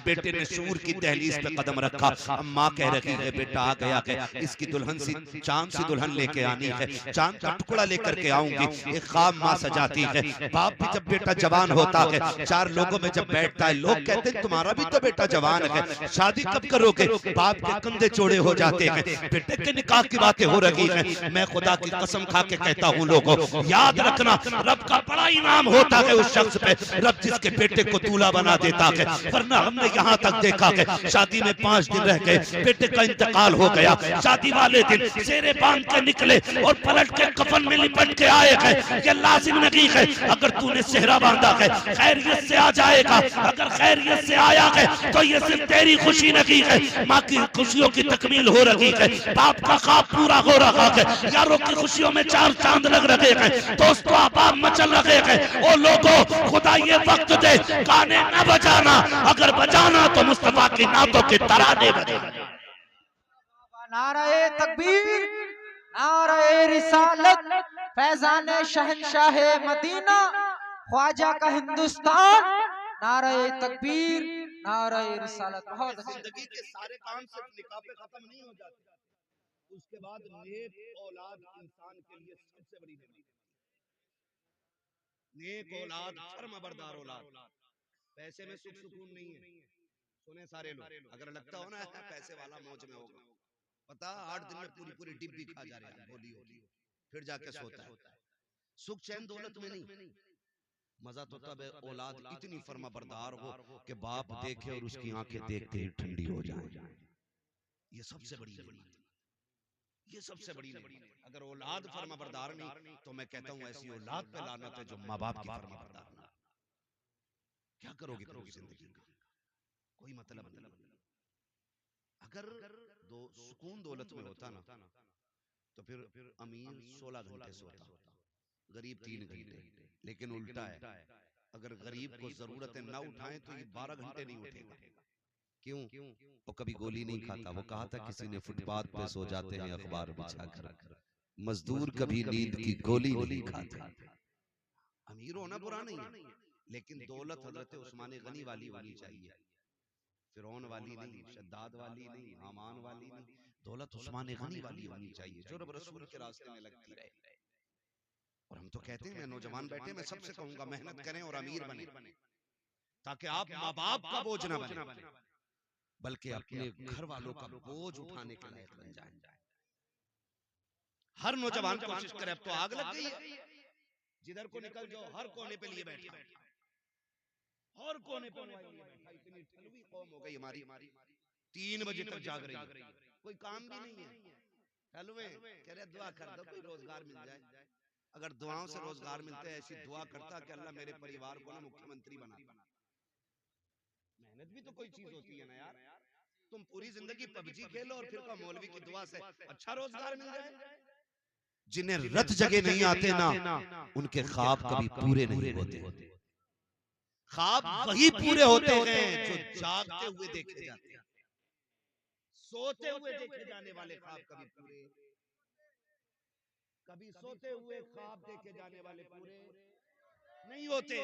बेटे ने शूर की दहलीज पे कदम रखा, अम्मा कह रही है बेटा आ गया है, इसकी दुल्हन सी चांद सी दुल्हन लेके आनी है, चांद का टुकड़ा लेकर के आऊंगी। एक ख्वाब माँ सजाती है। बाप भी जब बेटा जवान होता है, चार लोगों में जब बैठता है, लोग कहते हैं तुम्हारा भी तो बेटा जवान है, शादी कब करोगे? बाप के कंधे चौड़े हो जाते हैं, बेटे के निकाह की बातें हो रही हैं। मैं खुदा की कसम खा के कहता हूँ लोगों, याद रखना रब का बड़ा इनाम होता है उस शख्स पे, रब जिसके बेटे को दूल्हा बना देता है। वरना हमने यहाँ तक देखा है शादी में 5 दिन रह गए, बेटे का इंतकाल हो गया, शादी वाले दिन सेरे बांध के निकले और पलट के कफन में लिपट के आए हैं। ये लाजिम नहीं है अगर तूने सेहरा बांधा है खैरियत से आ जाएगा, अगर खैरियत से आया है तो ये सिर्फ तेरी खुशी नहीं है, माँ की खुशियों की तकमील हो रही है, बाप का ख्वाब पूरा हो रहा है, यारों की खुशियों में 4 चांद लग रहे हैं, दोस्तों अहबाब मचल रहे हैं। ओ लोगों, खुदा ये वक्त दे गाने न बजाना, अगर बजाना तो मुस्तफा की नातों के तराने बजेगा। नारे तकबीर, नारे रिसालत, फैजाने शहंशाह मदीना, ख्वाजा का हिंदुस्तान, नारे तकबीर, नारे रिसालत। बहुत अच्छी। जिंदगी के सारे काम सिर्फ निकाह पे खत्म नहीं हो जाते, उसके बाद नेक औलाद इंसान के लिए सबसे बड़ी नेमत। नेक औलाद, फर्माबरदार औलाद। पैसे में सुख सुकून नहीं है, सुने सारे लोग, अगर लगता हो ना पैसे वाला मौज में होगा, पता 8 दिन में पूरी पूरी डिब्बी खा जा रहे हैं, बोली होगी, फिर जाके सोता है। सुख चैन दौलत में नहीं, मजा तो तब है औलाद इतनी फर्माबरदार हो कि बाप देखे और उसकी आंखें देखते ही ठंडी हो जाए। ये सबसे बड़ी नेमत, ये सबसे बड़ी नेमत। अगर औलाद फर्माबरदार नहीं तो मैं कहता हूं ऐसी औलाद पे लानत है जो माँ बाप की फर्माबरदार ना। क्या करोगे पूरी जिंदगी का, कोई मतलब नहीं। अगर दो सुकून दौलत में होता ना तो फिर अमीर 16 घंटे सोता, गरीब 3 घंटे, लेकिन उल्टा है, अगर गरीब को जरूरतें ना उठाएं तो ये 12 घंटे नहीं उठेगा। क्यों? वो कभी गोली नहीं खाता, वो कहा था किसी ने फुटपाथ पे सो जाते हैं अखबार बिछाकर, मजदूर कभी नींद की गोली नहीं खाता। अमीर होना बुरा नहीं है, लेकिन दौलत हजरत उस्मान गनी वाली होनी चाहिए, फिरौन वाली नहीं, शद्दाद वाली नहीं, हामान वाली नहीं, दौलत उस्मान गनी वाली होनी चाहिए जो रब रसूल के रास्ते में लगती रहे। और हम तो कहते हैं, मैं नौजवान बैठे, मैं सबसे कहूंगा मेहनत करें और अमीर बने, ताकि आप माँ बाप का बोझ ना बने, बल्कि अपने घर वालों का बोझ उठाने के लायक बन जाए। हर नौजवान कोशिश करे, अब तो आग लग गई है, जिधर को निकल जाओ हर कोने पे लिए बैठा, हर कोने पे बैठा, इतनी ठलवी कौम हो गई हमारी, 3 बजे तक जाग रही है, कोई काम भी नहीं है, हलवे कह रहे दुआ कर दो कोई रोजगार मिल जाए। अगर दुआओं से रोजगार मिलते हैं, ऐसी दुआ करता कि अल्लाह मेरे परिवार को ना मुख्यमंत्री बना। मेहनत भी तो कोई चीज होती है ना यार, तुम पूरी जिंदगी पबजी खेलो और फिर का मौलवी की दुआ से अच्छा रोजगार मिल जाए। जिन्हें रत जगह नहीं आते ना, उनके ख्वाब कभी पूरे नहीं होते। ख्वाब वही पूरे होते हैं जो जागते हुए देखे जाते हैं, सोते हुए देखे जाने वाले ख्वाब कभी पूरे, कभी सोते हुए ख्वाब देखे जाने वाले पूरे नहीं होते,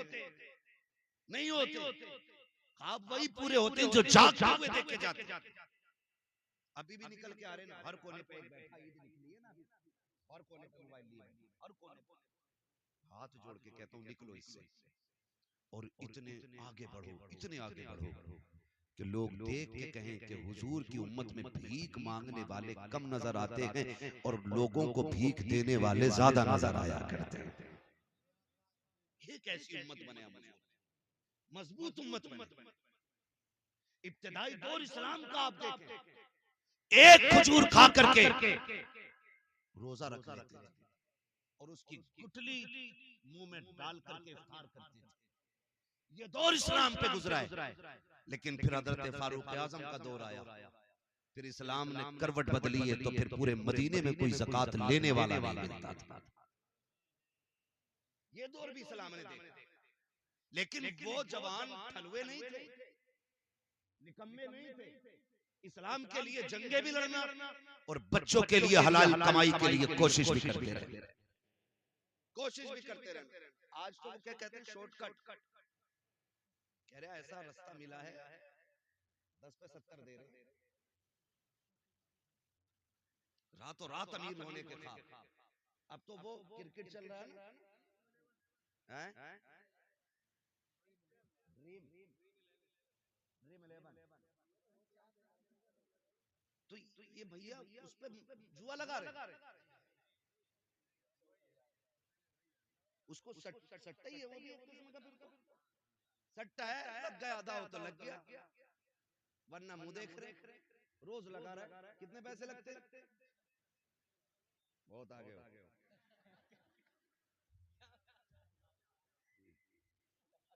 नहीं होते। ख्वाब वही पूरे होते हैं जो जागते हुए देखे जाते हैं। अभी भी निकल के आ रहे ना, हर कोने पे बैठा, ईद निकली है ना अभी, हर कोने पे मोबाइल लिए, हर कोने पे। हाथ जोड़ के कहता हूँ निकलो इससे और इतने आगे बढ़ो, इतने आगे बढ़ो कि लोग देख के कहें कि हुजूर की उम्मत में भीख मांगने वाले कम नजर आते हैं और लोगों को भीख देने वाले ज्यादा नजर आया करते हैं। ये कैसी उम्मत बने, मजबूत उम्मत बने। इब्तिदाई दौर इस्लाम का आप देखें, एक खजूर खा करके रोजा रख लेते थे और उसकी गुठली मुंह में डाल करके इफ्तार करते थे। ये दौर इस्लाम पे गुजरा है, लेकिन फिर हजरत फारूक आजम का दौर आया, फिर इस्लाम ने करवट बदली है, तो फिर पूरे मदीने में कोई ज़कात लेने वाला नहीं मिलता था। ये दौर भी इस्लाम ने देखा, लेकिन वो जवान ठलुए नहीं थे, निकम्मे नहीं थे, इस्लाम के लिए जंगे भी लड़ना और बच्चों के लिए हलाल कमाई के लिए कोशिश भी करते रहे, कोशिश भी करते रहे। आज तो क्या कहते हैं शॉर्टकट, कह रहे ऐसा रास्ता मिला है पे 70 दे रहे, रातों रात अमीर होने के ख्वाब। अब तो वो क्रिकेट चल रहा है ना, ड्रीम 11, तो ये भैया उस पे जुआ लगा रहे, उसको सट्टा ही है, वो भी एक किस्म का फिर सट्टा है, लग गया आधा हो तो लग गया, वरना मुंह देख रहे, रोज लगा रहा है। कितने पैसे लगते? बहुत आगे हो।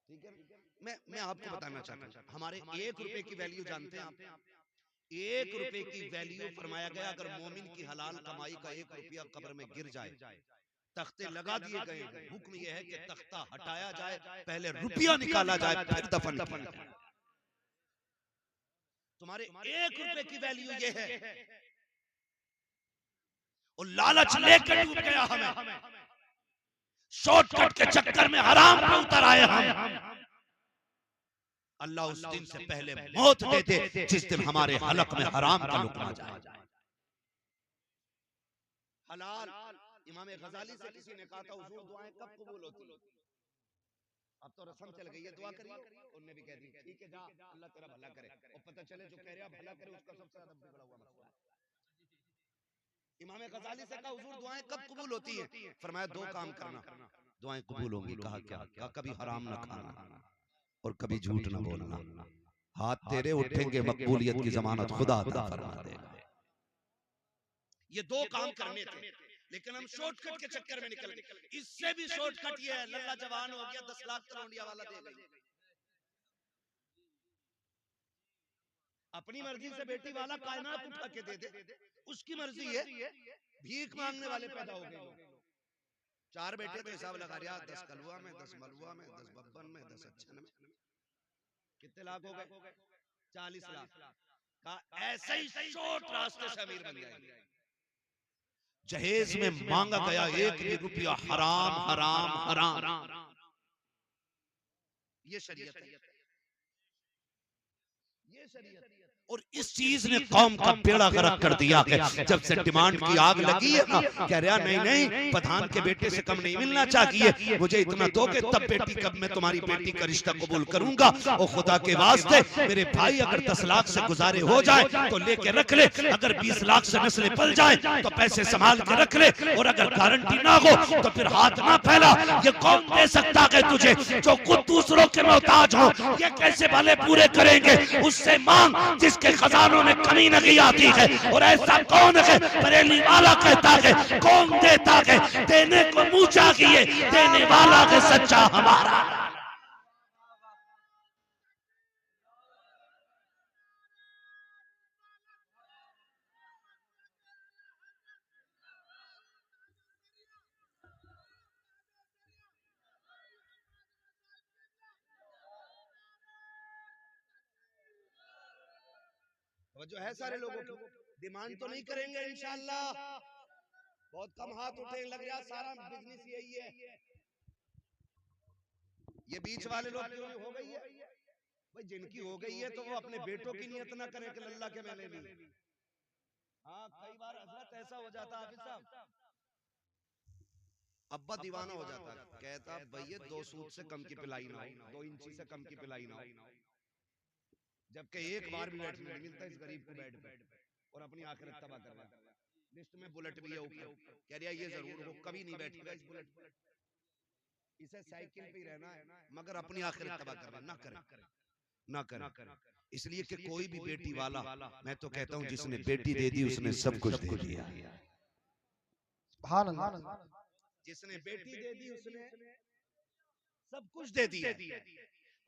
ठीक है, मैं आपको बताना चाहता हूँ, हमारे 1 रुपए की वैल्यू जानते हैं आप? 1 रुपए की वैल्यू फरमाया गया, अगर मोमिन की हलाल कमाई का 1 रुपया कब्र में गिर जाए, तख्ते लगा दिए गए, हुक्म यह है कि तख्ता हटाया जाए, पहले रुपया निकाला जाए, फिर दफन किया। तुम्हारे 1 रुपए की वैल्यू ये है, और लालच लेकर डूब गया हमें, शॉर्टकट के चक्कर में हराम पे उतर आए हम। अल्लाह उस दिन से पहले मौत दे दे जिस दिन हमारे हलक में हराम का लुकमा जाए। हलाल, इमाम गजाली से किसी ने कहा था हुजूर दुआएं कब कबूल होती? अब तो रस्म चल गई है, दुआ करिए। उन्होंने भी कह दी ठीक है जा, अल्लाह तेरा भला करे, और पता चले जो कह रहा भला करे उसका सबसे ज्यादा बिगड़ा हुआ मसला है। इमाम गजाली से कहा हुजूर दुआएं कब कबूल होती हैं? फरमाया 2 काम करना, दुआएं कबूल होंगी। कहा क्या? कहा कभी हराम ना खाना और कभी झूठ ना बोलना, हाथ तेरे उठेंगे, मकबूलियत की जमानत खुदा अता फरमा देगा। ये 2 काम करने थे, लेकिन हम शॉर्टकट के चक्कर में निकल गए। इससे भी शॉर्टकट ये है, लल्ला जवान हो गया 10 लाख तलौंडिया वाला दे गई, अपनी मर्जी से बेटी वाला कायनात उठा के दे दे, उसकी मर्जी है। भीख मांगने वाले पैदा हो गए, 4 बेटे तो हिसाब लगा रहा, 10 कलवा में, 10 मलवा में, 10 बब्बन में, 10 अच्छन में, कितने लाख हो गए? 40 लाख का ऐसे ही शॉर्ट रास्ते से अमीर बन जाएंगे। जहेज में मांगा गया 1 रुपया हराम हराम हराम, ये शरीयत है, ये शरीयत। और इस चीज ने कौम का बेड़ा गर्क कर दिया है। जब से डिमांड की आग लगी है ना, कह रहा नहीं नहीं प्रधान के बेटे से कम नहीं मिलना चाहिए, मुझे इतना दो कि तब बेटी कब मैं तुम्हारी बेटी का रिश्ता कबूल करूंगा। और खुदा के वास्ते मेरे भाई अगर 10 लाख से गुजारे हो जाए तो लेके रख ले, अगर 20 लाख से नस्लें पल जाए तो पैसे संभाल के रख ले, और अगर गारंटी ना हो तो फिर हाथ ना फैला। ये कौन दे सकता है तुझे जो खुद दूसरों के मोहताज हो? ये कैसे भले पूरे करेंगे? उससे मांग जिसके खजानों में कमी नहीं आती है। और ऐसा कौन है? बरेली वाला कहता है कौन देता है? देने को मुंह चाहिए, देने वाला है सच्चा हमारा। जो है सारे लोगों की डिमांड तो नहीं करेंगे इंशाअल्लाह, बहुत कम हाथ उठे, लग रहा सारा बिजनेस यही है। ये बीच वाले लोग क्यों हो गई है भाई? जिनकी हो गई है तो वो अपने बेटों की नियत ना करें कि अल्लाह के मैंने नहीं। हाँ कई बार हजरत ऐसा हो जाता, हाफिज साहब अब्बा दीवाना हो जाता, कहता भैया 2 सूद से कम की पिलाई ना हो, 2 इंची से कम की पिलाई ना हो, जबकि एक बार भी बैठने नहीं मिलता इस गरीब को बेड पे, और अपनी आखिरत तबाह कर रहा है। लिस्ट में बुलेट भी है ऊपर, कह रहा ये जरूर हो कभी नहीं बैठेगा इस बुलेट पर, इसे साइकिल पे ही रहना है, मगर अपनी आखिरत तबाह कर रहा है। ना करे ना करे, इसलिए कि कोई भी बेटी वाला, मैं तो कहता हूँ जिसने बेटी दे दी उसने सब कुछ दे दिया। जिसने बेटी दे दी उसने सब कुछ दे दिया।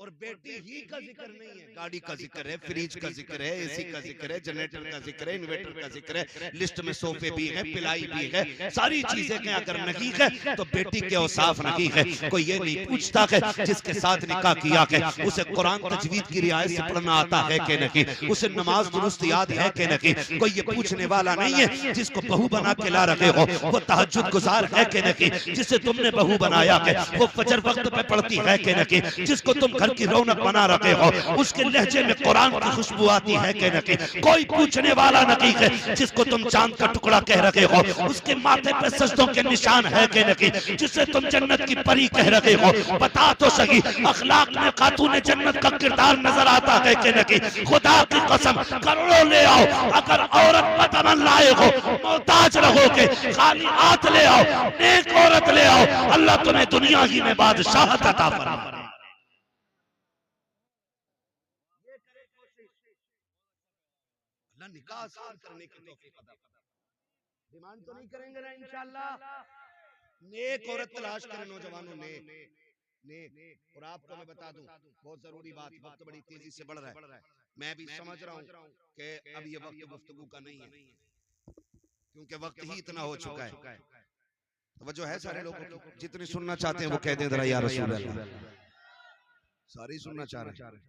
और बेटी ही का जिक्र नहीं है, गाड़ी का जिक्र है, फ्रिज का जिक्र है, एसी का जिक्र है, जनरेटर का जिक्र है, इन्वर्टर का जिक्र है, लिस्ट में सोफे भी है, पिलाई भी है, सारी चीजें हैं। अगर नहीं है तो बेटी के औसाफ नहीं है। कोई ये नहीं पूछता है जिसके साथ निकाह किया है उसे कुरान तजवीद की रियायत से पढ़ना आता है कि नहीं, उसे नमाज दुरुस्त याद है कि नहीं। कोई ये पूछने वाला नहीं है जिसको बहू बना के ला रहे हो वो तहज्जुद गुजार है कि नहीं, जिसे तुमने बहू बनाया है वो फजर वक्त पे पढ़ती है कि नहीं, जिसको तुम घर घर की रौनक बना रखे हो, उसके लहजे में कुरान की खुशबू आती है कि नहीं? कोई पूछने वाला नहीं है। जिसको तुम चांद का टुकड़ा कह रहे हो, उसके माथे पे सजदों के निशान है कि नहीं? जिसे तुम जन्नत की परी कह रहे हो, बता तो सही, अखलाक में खातून जन्नत का किरदार नजर आता है कि नहीं? खुदा की कसम, करोड़ों ले आओ, अगर औरत बदमन लाए हो, मोहताज रहोगे, खाली हाथ ले आओ, नेक औरत ले आओ, अल्लाह तुम्हें दुनिया ही में बादशाहत अता फरमाए। अल्लाह निकाह आसान करने की तौफीक अता फरमाए। डिमांड तो नहीं करेंगे ना इंशाअल्लाह। नेक औरत तलाश करें नौजवानों, नेक। और आपको मैं बता दूं, बहुत जरूरी बात, वक्त बड़ी तेजी से बढ़ रहा है, मैं भी समझ रहा हूं कि अब ये वक्त गुफ्तगू का नहीं है, क्योंकि वक्त ही इतना हो चुका है। तवज्जो है सारे लोगों की? जितने सुनना चाहते हैं वो कह दें जरा या रसूल अल्लाह। सारे ही सुनना चाह रहे हैं,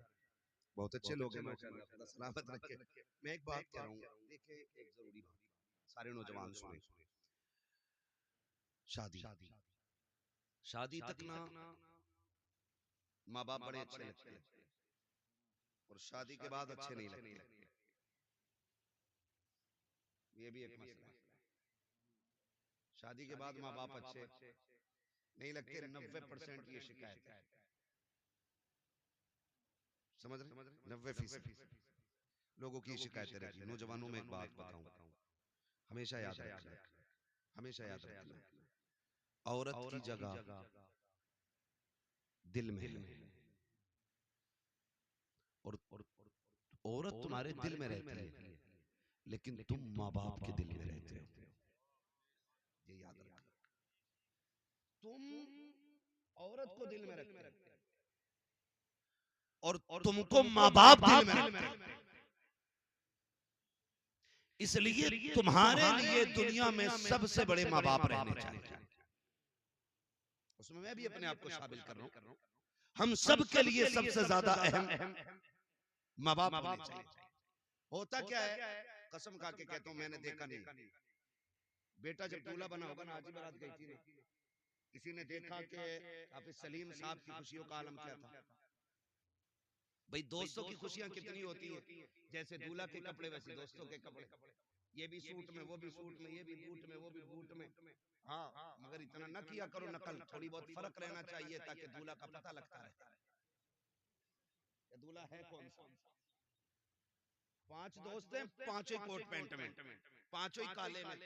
बहुत अच्छे लोग हैं माशाअल्लाह, खुदा सलामत रखे। मैं एक बात कह रहा हूँ, देखिए एक जरूरी बात, सारे नौजवान सुने। शादी तक ना माँ बाप बड़े अच्छे लगते हैं, और शादी के बाद अच्छे नहीं लगते, ये भी एक मसला है। शादी के बाद माँ बाप अच्छे नहीं लगते, 90% ये शिकायत है, समझ रहे? 90% लोगों की शिकायतें रहती है। नौजवानों में एक बात बताऊं, हमेशा याद रखना, हमेशा याद रखना, औरत की जगह दिल में है, और औरत तुम्हारे दिल में रहती है, लेकिन तुम माँ बाप के दिल में रहते हो, ये याद रखना। तुम औरत को दिल में रखते हो और तुमको माँ बाप दिल में रखते हैं। इसलिए तुम्हारे लिए दुनिया में सबसे बड़े माँ बाप रहने चाहिए। उसमें मैं भी अपने आप को शामिल कर रहा हूं। हम सब के लिए सबसे ज्यादा अहम माँ बाप होने चाहिए। होता क्या है, कसम खा के कहता हूं, मैंने देखा नहीं, बेटा जब दूल्हा बना होगा ना, हाजी बारात गई थी ना, किसी ने देखा कि हाफिज सलीम साहब की खुशियों का आलम क्या था। भाई दोस्तों की खुशियां कितनी होती है, जैसे दूल्हा के कपड़े वैसे दोस्तों के कपड़े, ये भी सूट में, वो भी सूट में, ये भी बूट में, वो भी बूट में। हाँ, मगर इतना न किया करो नकल, थोड़ी बहुत फर्क रहना चाहिए ताकि दूल्हा का पता लगता रहे दूल्हा है कौन सा। 5 दोस्त हैं, पांचों ही कोट पैंट में, पांचों ही काले में,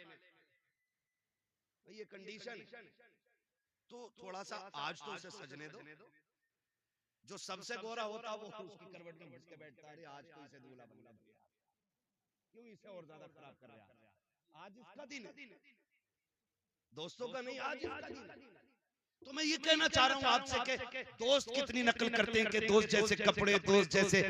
ये कंडीशन। तो थोड़ा सा आज तो उसे सजने दो, जो सबसे गोरा होता वो उसकी करवट में घुस के बैठता है, आज तो इसे दूल्हा बनना दिया, क्यों इसे और ज्यादा खराब कर रहा है। आज इसका दिन है, दोस्तों का नहीं, आज इसका दिन है। तो मैं ये कहना चाह रहा हूँ आपसे कि दोस्त कितनी नकल करते हैं कि दोस्त जैसे कपड़े, दोस्त जैसे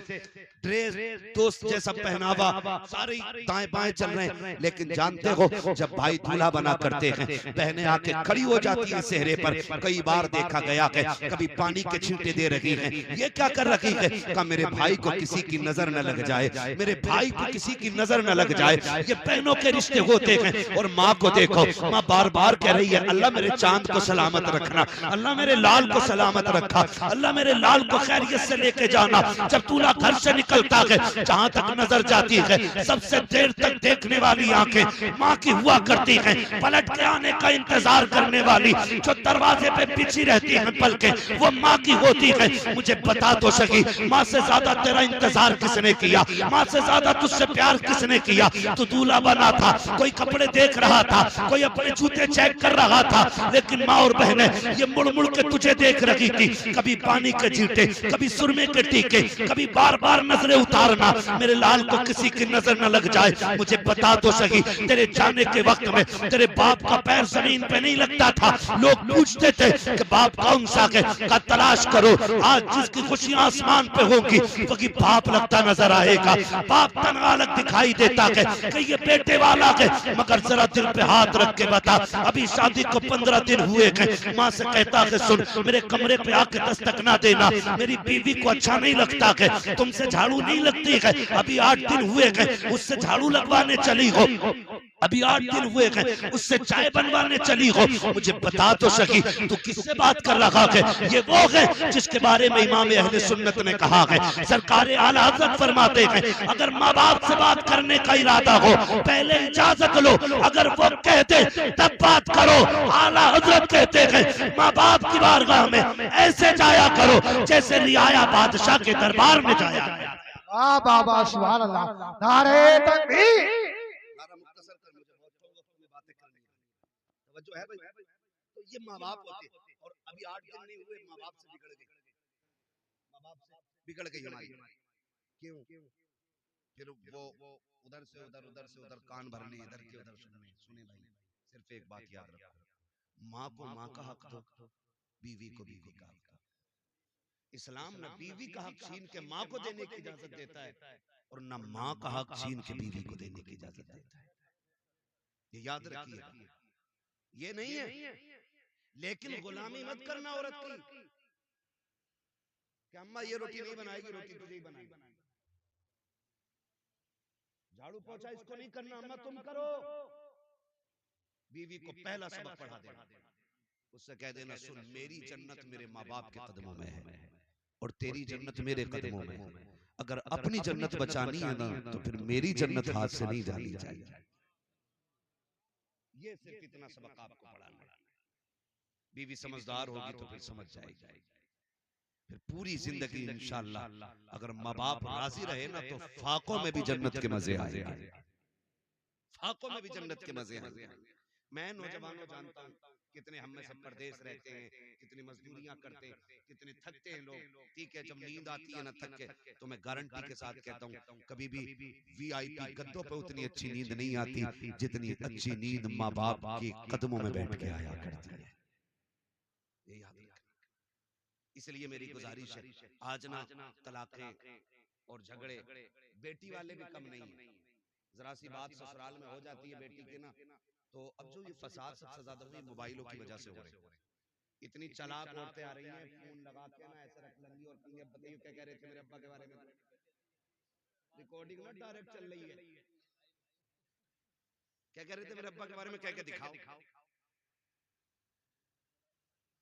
ड्रेस, दोस्त जैसा पहनावा, सारे दाएं बाएं चल रहे हैं। लेकिन जानते हो, जब भाई दूल्हा बना करते हैं, बहनें आके खड़ी हो जाती है सेहरे पर। कई बार देखा गया है, कभी पानी के छींटे दे रही हैं, ये क्या कर रही है, कहा मेरे भाई को किसी की नजर न लग जाए, मेरे भाई को किसी की नजर न लग जाए। ये बहनों के रिश्ते होते हैं। और माँ को देखो, माँ बार बार कह रही है, अल्लाह मेरे चांद को सलामत रखना, अल्लाह मेरे लाल को सलामत रखा, अल्लाह मेरे लाल को खैरियत से लेके जाना। जब दूल्हा घर से निकलता है, जहां तक नजर जाती है, सबसे देर तक देखने वाली आंखें माँ की हुआ करती हैं। पलट के आने का इंतजार करने वाली जो दरवाजे पे बिछी रहती है पलके, वो माँ की होती है। मुझे बता तो सही, माँ से ज्यादा तेरा इंतजार किसने किया, माँ से ज्यादा तुझसे प्यार किसने किया। तू दूल्हा बना था, कोई कपड़े देख रहा था, कोई अपने जूते चेक कर रहा था, लेकिन माँ और बहनें ये मुड़ मुड़ के तुझे देख रही थी। कभी पानी के छींटे, कभी सुरमे के टीके, कभी बार बार नजरें उतारना, मेरे लाल को किसी की नजर न लग जाए। मुझे बता तो सही, तेरे जाने के वक्त में तेरे बाप का पैर जमीन पे नहीं लगता था। लोग पूछते थे कि बाप कौन सा है, का तलाश करो। आज जिसकी खुशियां आसमान पे होगी, वही बाप लगता नजर आएगा। बाप तनहा अलग दिखाई देता है कि ये बेटे वाला है, मगर जरा दिल पे हाथ रख के बता, अभी शादी को 15 दिन हुए हैं। माँ से कहता है, सुन मेरे कमरे पे आके दस्तक ना देना, मेरी बीवी को अच्छा नहीं लगता है, तुमसे झाड़ू नहीं लगती है, अभी 8 दिन हुए हैं, उससे झाड़ू लगवाने चली हो। अभी 8 दिन हुए हैं, उससे चाय बनवाने चली हो, मुझे बता तो सकी तू किससे बात कर रहा है? ये वो है जिसके बारे में इमाम अहले सुन्नत ने कहा है। सरकार आला हज़रत फरमाते हैं अगर माँ बाप से बात करने का इरादा हो पहले इजाजत लो, अगर वो कहते तब बात करो। आला हज़रत कहते हैं माँ बाप की बारगाह में ऐसे जाया करो जैसे रियाया बादशाह के दरबार में जाया। वाह बाबा सुभान अल्लाह, नारे तकबीर। जो है भाई, तो ये माँ बाप होते हैं। और अभी 8 दिन नहीं हुए माँ बाप से बिगड़ गए, माँ बाप से बिगड़ गई हमारी। क्यों? फिर वो उधर से उधर कान भरने, इधर के उधर सुनने। सुने भाई, सिर्फ एक बात याद रखो, माँ को माँ का हक दो, बीवी को बीवी का हक दो। इस्लाम न बीवी का हक छीन के माँ को देने की इजाजत देता है और न माँ का हक छीन के बीवी को देने की इजाजत देता है। ये याद रखिए, ये नहीं है। लेकिन गुलामी मत करना औरत की कि अम्मा ये रोटी नहीं बनाएगी, रोटी तुझे ही बनाएगी। झाड़ू पोछा इसको नहीं करना, अम्मा तुम करो। बीवी को पहला सबक पढ़ा देना, उससे कह देना सुन मेरी जन्नत मेरे माँ बाप के कदमों में है और तेरी जन्नत मेरे कदमों में है। अगर अपनी जन्नत बचानी है ना तो फिर मेरी जन्नत हाथ से नहीं जानी चाहिए। ये सिर्फ इतना सबक आपको पढ़ाना है। बीवी समझदार होगी तो फिर समझ जाएगी। फिर पूरी जिंदगी इंशाअल्लाह अगर माँ बाप राजी रहे ना तो फाकों में भी जन्नत के मजे आएंगे, फाकों में भी जन्नत के मजे आएंगे। मैं नौजवानों जानता हूँ कितने हम में से परदेश रहते हैं, कितनी मजदूरियां करते हैं, कितने थकते हैं लोग। ठीक है, जब नींद आती है ना थक के, तो मैं गारंटी के साथ कहता हूँ कभी भी वीआईपी गद्दों पे उतनी अच्छी नींद नहीं आती जितनी अच्छी नींद माँ बाप के कदमों में बैठ के आया करती है। ये याद रखना। इसलिए मेरी गुजारिश है, आज ना तलाकें और झगड़े बेटी वाले भी कम नहीं है। जरा सी बात ससुराल में हो जाती है बेटी के ना, तो अब जो ये फसाद सबसे ज्यादा हुई मोबाइलों की वजह से हो रहे हैं। इतनी चालाक औरतें आ रही हैं, फोन लगा के ना ऐसे रख लेंगी और कहेंगे बताइए क्या कह रहे थे मेरे अब्बा के बारे में। रिकॉर्डिंग ना डायरेक्ट चल रही है, क्या कह रहे थे मेरे अब्बा के बारे में, कह के दिखाओ।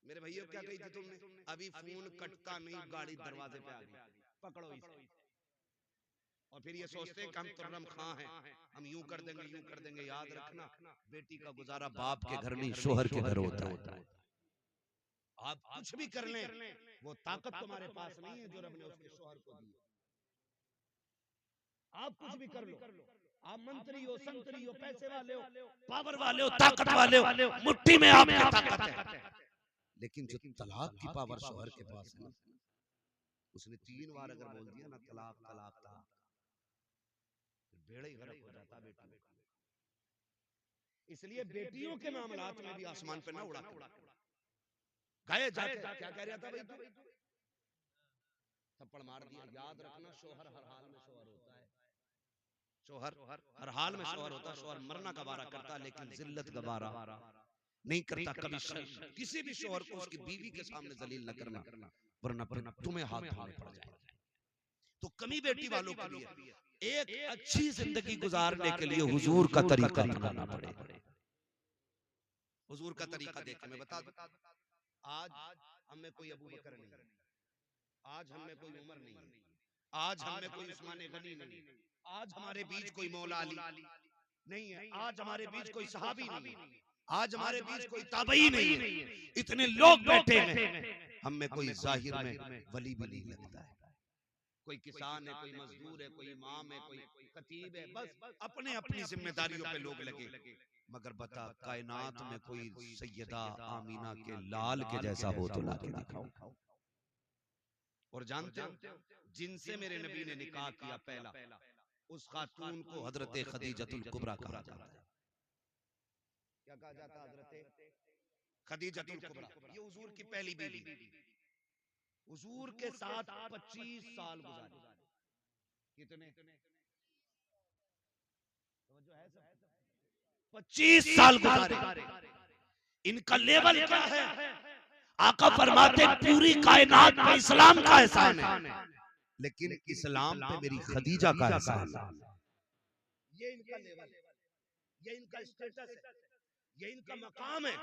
मेरे भैया क्या कही थी तुमने? अभी फोन कटता नहीं, गाड़ी दरवाजे पे आ गई, पकड़ो इसे। और फिर ये सोचते हैं कि हम तुर्रम खां हैं, हम यूं कर देंगे। याद रखना बेटी का गुजारा बाप के घर नहीं शोहर के घर होता है। आप कुछ भी कर लें, वो ताकत तुम्हारे पास नहीं है जो रब ने उसके शोहर को दी। आप कुछ भी कर लो, आप मंत्री हो, संतरी हो, पैसे वाले हो, पावर वाले हो, ताकत वाले हो, मुट्ठी में आपकी ताकत है। लेकिन जो तलाक की पावर शोहर के पास है, उसने 3 बार अगर बोल दिया ना तलाक तलाक तलाक, बेड़ा ही गरक हो जाता बेटी का। इसलिए बेटियों के मामलात में भी आसमान पे ना उड़ा गए जाके क्या कह रहा था भाई तू? थप्पड़ मार दिया। याद रखना शोहर हर हाल में शोहर होता है, शोहर हर हाल में शोहर होता है। शोहर मरना गवारा करता लेकिन जिल्लत गवारा नहीं करता कभी। किसी भी शोहर को उसकी बीवी के सामने जलील न करना, वरना फिर तुम्हें हाथ धोने पड़ जाएगा। तो कमी बेटी वालों के लिए एक अच्छी जिंदगी गुजारने के लिए हुजूर का तरीका अपनाना पड़ेगा। हुजूर का तरीका देख मैं बता दूं, आज हम में कोई अबू बकर नहीं है, आज हम में कोई उमर नहीं है, आज हम में कोई उस्मान गनी नहीं है, आज हमारे बीच कोई मौला अली नहीं है, आज हमारे बीच कोई सहाबी नहीं है, आज हमारे बीच कोई ताबई नहीं है। इतने लोग बैठे हैं, हम में कोई जाहिर में वली भी नहीं लगता है। कोई किसान है, कोई मजदूर है, कोई इमाम है, कोई खतीब है, बस अपने अपनी जिम्मेदारियों पे लोग लगे। मगर बता कायनात में कोई सैयदा आमीना के लाल के जैसा हो तो ला के दिखाओ। और जानते हो जिनसे मेरे नबी ने निकाह किया पहला, उस खातून को हजरत खदीजतुल कुबरा कहा जाता है। क्या कहा जाता है? हजरत खदीजतुल कुबरा। ये हुजूर की पहली बीवी, हुजूर के साथ 25 साल गुजारे। कितने? 25 साल गुजारे। इनका लेवल क्या है? आका फरमाते पूरी कायनात में इस्लाम का एहसान है, लेकिन इस्लाम पे मेरी खदीजा का एहसान है। ये इनका लेवल है। ये इनका स्टेटस है, ये इनका मकाम है।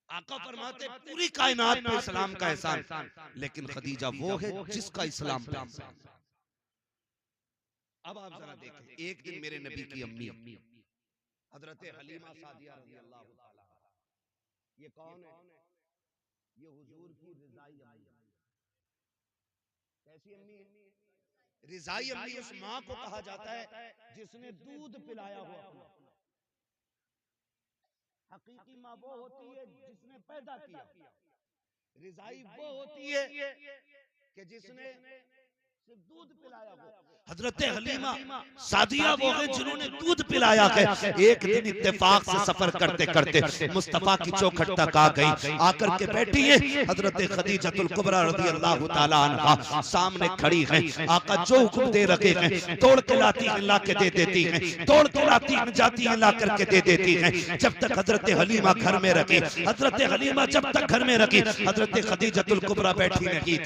आका फरमाते पूरी कायनात पे इस्लाम का एहसान, लेकिन खदीजा वो है जिसका इस्लाम पे एहसान। अब आप जरा देखें, एक दिन मेरे नबी की अम्मी हजरत हलीमा सादिया रज़ी अल्लाह ताला, ये कौन है? ये हुजूर की रिजाई अम्मी। कैसी अम्मी है? रिजाई अम्मी उस माँ को कहा जाता है जिसने दूध पिलाया हो अपना। हकीकी माँ वो होती है जिसने पैदा किया, रिजाई वो होती है कि जिसने सिर्फ दूध पिलाया हो। हजरत हलीमा सादिया वो है जिन्होंने दूध पिलाया है। एक दिन इत्तेफाक से सफर करते करते मुस्तफा की चौखट तक आ गई, आकर के बैठी है हजरत खदीजतुल कुबरा रज़ी अल्लाह ताला अन्हा सामने खड़ी है। आका जो हुक्म दे रखे हैं तोड़ के लाती है ला के दे देती है, तोड़ के लाती है जाती है ला करके दे देती है। जब तक हजरत हलीमा घर में रखी, हजरत हलीमा जब तक घर में रखी, हजरत खदीजतुल कुबरा बैठी नहीं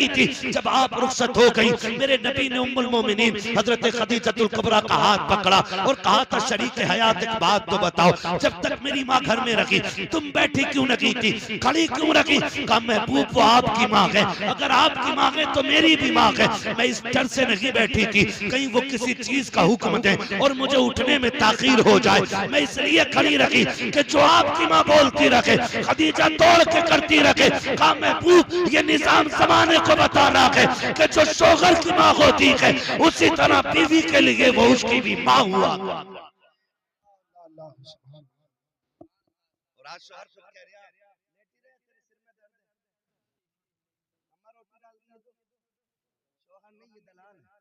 थी। जब आप रुखसत हो गई, मेरे नबी ने उम्मुल मोमिनीन हजरत खदीजतुल कुबरा का हाथ पकड़ा और कहा था शरीक हयात एक बात तो बताओ, जब तक मेरी माँ घर में रखी तुम बैठी क्यों नहीं थी, खड़ी क्यों रखी? कहा महबूब वो आपकी माँ है, अगर आपकी माँ है तो मेरी भी माँ है। मैं इस डर से नहीं बैठी थी कहीं वो किसी चीज का हुक्म दे और मुझे उठने में ताखीर हो जाए, मैं इसलिए खड़ी रखी कि जो आपकी माँ बोलती रखे खदीजा तोड़ के करती रखे। कहा महबूब ये निजाम जमाने को बता रहा है कि जो शोहर की माँ होती है उसी तरह बीवी के लिए वो उसकी भी माँ हुआ। और आज शोहर खुद कह रहा है लेटी रहे तेरे सिर में दर्द है, अम्मा रोटी डाल दिया तो शोहर नहीं ये दलाल है।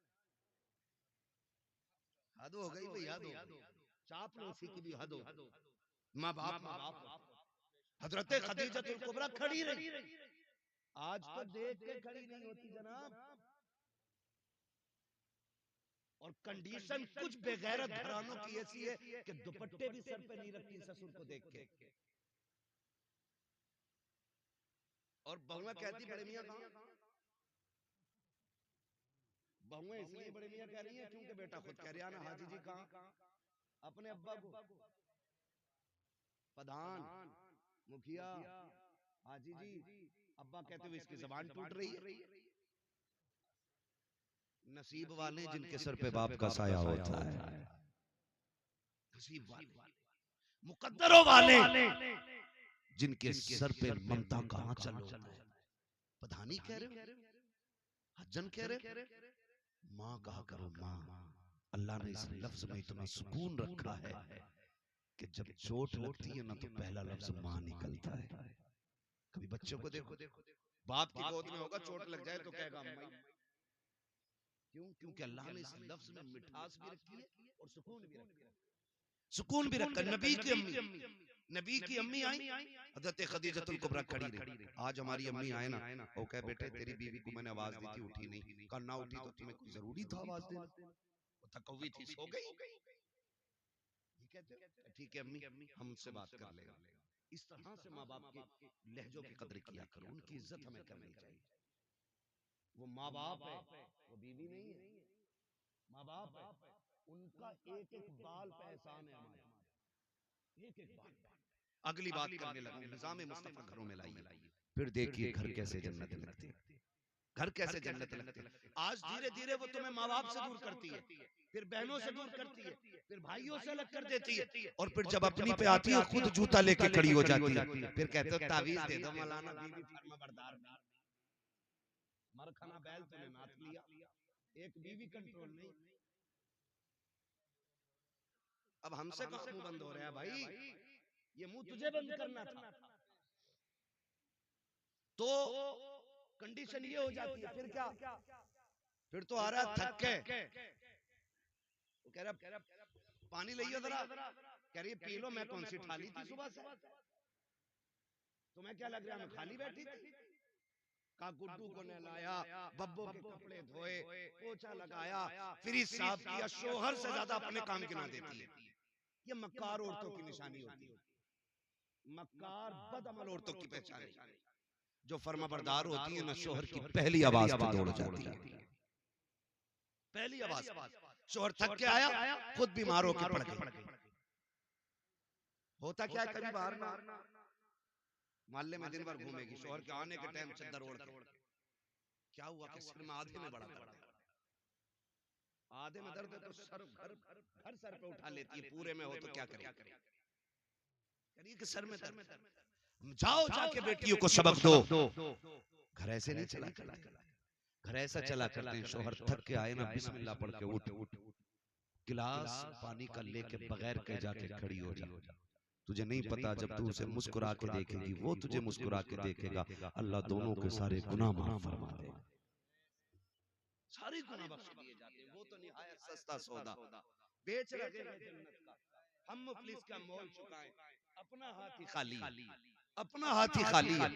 हद हो गई भाई, हद हो गई, चापलूसी की भी हद हो। माँ बाप हजरत खदीजतुल कुबरा खड़ी रही, आज तो देख के खड़ी नहीं होती जनाब। और कंडीशन कुछ बेगैरत घरानों की ऐसी है कि दुपट्टे भी सर पे नहीं रखती ससुर को देख के। और बहुआ कहती बड़े मियां कहां? बहुआ इसलिए बड़े मियां कह रही है क्योंकि बेटा खुद कह रहा ना हाजी जी कहां? अपने अब्बा को प्रधान मुखिया हाजी जी अब्बा कहते हुए इसकी जबान टूट रही है। नसीब वाले जिनके सर पे बाप का साया होता है, नसीब वाले, मुकद्दरों वाले जिनके सर पे ममता का आंचल होता है। प्रधानी कह रहे हो, हजन कह रहे, माँ कहा करो माँ। अल्लाह ने इस लफ्ज में इतना सुकून रखा है कि जब चोट लगती है ना तो पहला लफ्ज माँ निकलता है। कभी बच्चों को देखो, बाप की गोद में होगा चोट लग जाए तो कहेगा अम्मा। क्यों? क्योंकि अल्लाह ने इस लफ्ज में मिठास भी रखी है और सुकून भी रखा है। सुकून भी रखा। नबी की अम्मी आई, हजरत खदीजतुल कुबरा खड़ी रही। आज हमारी अम्मी आए ना, वो कहे बेटे तेरी बीवी को मैंने आवाज दी थी उठी नहीं, कहा ना उठी तो तुम्हें कोई जरूरी था आवाज देना, वो थकवी थी सो गई। ये कहते हो ठीक है अम्मी हम उनसे बात कर लेगा। इस तरह से माँ बाप के लहजों की कदर किया करो, उनकी इज्जत हमें करनी चाहिए। वो माँ बाप है, वो बीवी नहीं है, माँ बाप है, उनका एक एक बाल पे एहसान है हमारे, एक एक बाल। अगली बात करने लगा, निजाम मुस्तफा घरों में लाइए, फिर देखिए घर कैसे जन्नत लगती है, घर कैसे जन्नत लगती है। आज धीरे धीरे वो तुम्हें माँ बाप से दूर करती है, फिर बहनों से दूर करती है, फिर भाइयों से अलग कर देती है, और फिर जब अपनी पे आती है खुद जूता लेके खड़ी हो जाती है। फिर कहते हो तावीज दे दो मौलाना, बीवी फर्मा बरदार, मरखाना बैल तूने नाथ लिया, एक बीवी कंट्रोल नहीं। अब हमसे कहाँ मुंह बंद हो रहा है भाई, ये मुंह तुझे बंद करना था। तो कंडीशन ये हो जाती है, फिर क्या? फिर तो आ रहा थक के, वो कह रहा पानी लियो जरा, कह रही पी लो, मैं कौन सी ठाली थी सुबह से, तुम्हें क्या लग रहा है मैं खाली बैठी थी? का गुड्डू को नहलाया, बब्बो के कपड़े धोए, पोछा लगाया, फ्रिज साफ किया, शोहर से ज्यादा अपने काम गिना देती है। ये मक्कार औरतों की निशानी होती है, मक्कार बदअमल औरतों की पहचान है। जो फर्माबरदार होती है ना, शोहर की पहली आवाज पे दौड़ जाती है, पहली आवाज। शोहर थक के आया, खुद बीमार होकर पड़ गई। होता क्या है, कभी बाहर ना मोहल्ले में दिन भर घूमेगी, शोहर के आने के टाइम चद्दर ओढ़ के, क्या हुआ कि सिर में आधे में बड़ा दर्द है, आधे में दर्द है तो सर घर सर पे उठा लेती है, पूरे में हो तो क्या करेगी, करिए कि सर में दर्द। जाओ जाके बेटियों को सबक दो। घर ऐसे नहीं चला करते, घर ऐसा चला करते हैं, शोहर थक के आए ना, बिस्मिल्लाह पढ़ के उठ, गिलास पानी का लेके बगैर कह जाके खड़ी हो जा। तुझे नहीं पता जब तू उसे मुस्कुरा के देखेगी, वो तुझे मुस्कुरा के देखेगा, अल्लाह दोनों के सारे गुनाह माफ फरमा दे, सारे गुनाह बख्श दिए जाते हैं। वो तो निहायत सस्ता सौदा बेच रहे हैं जन्नत का, हम मुफलिस का मोल चुकाएं, अपना हाथ ही खाली, अपना हाथ ही खाली है।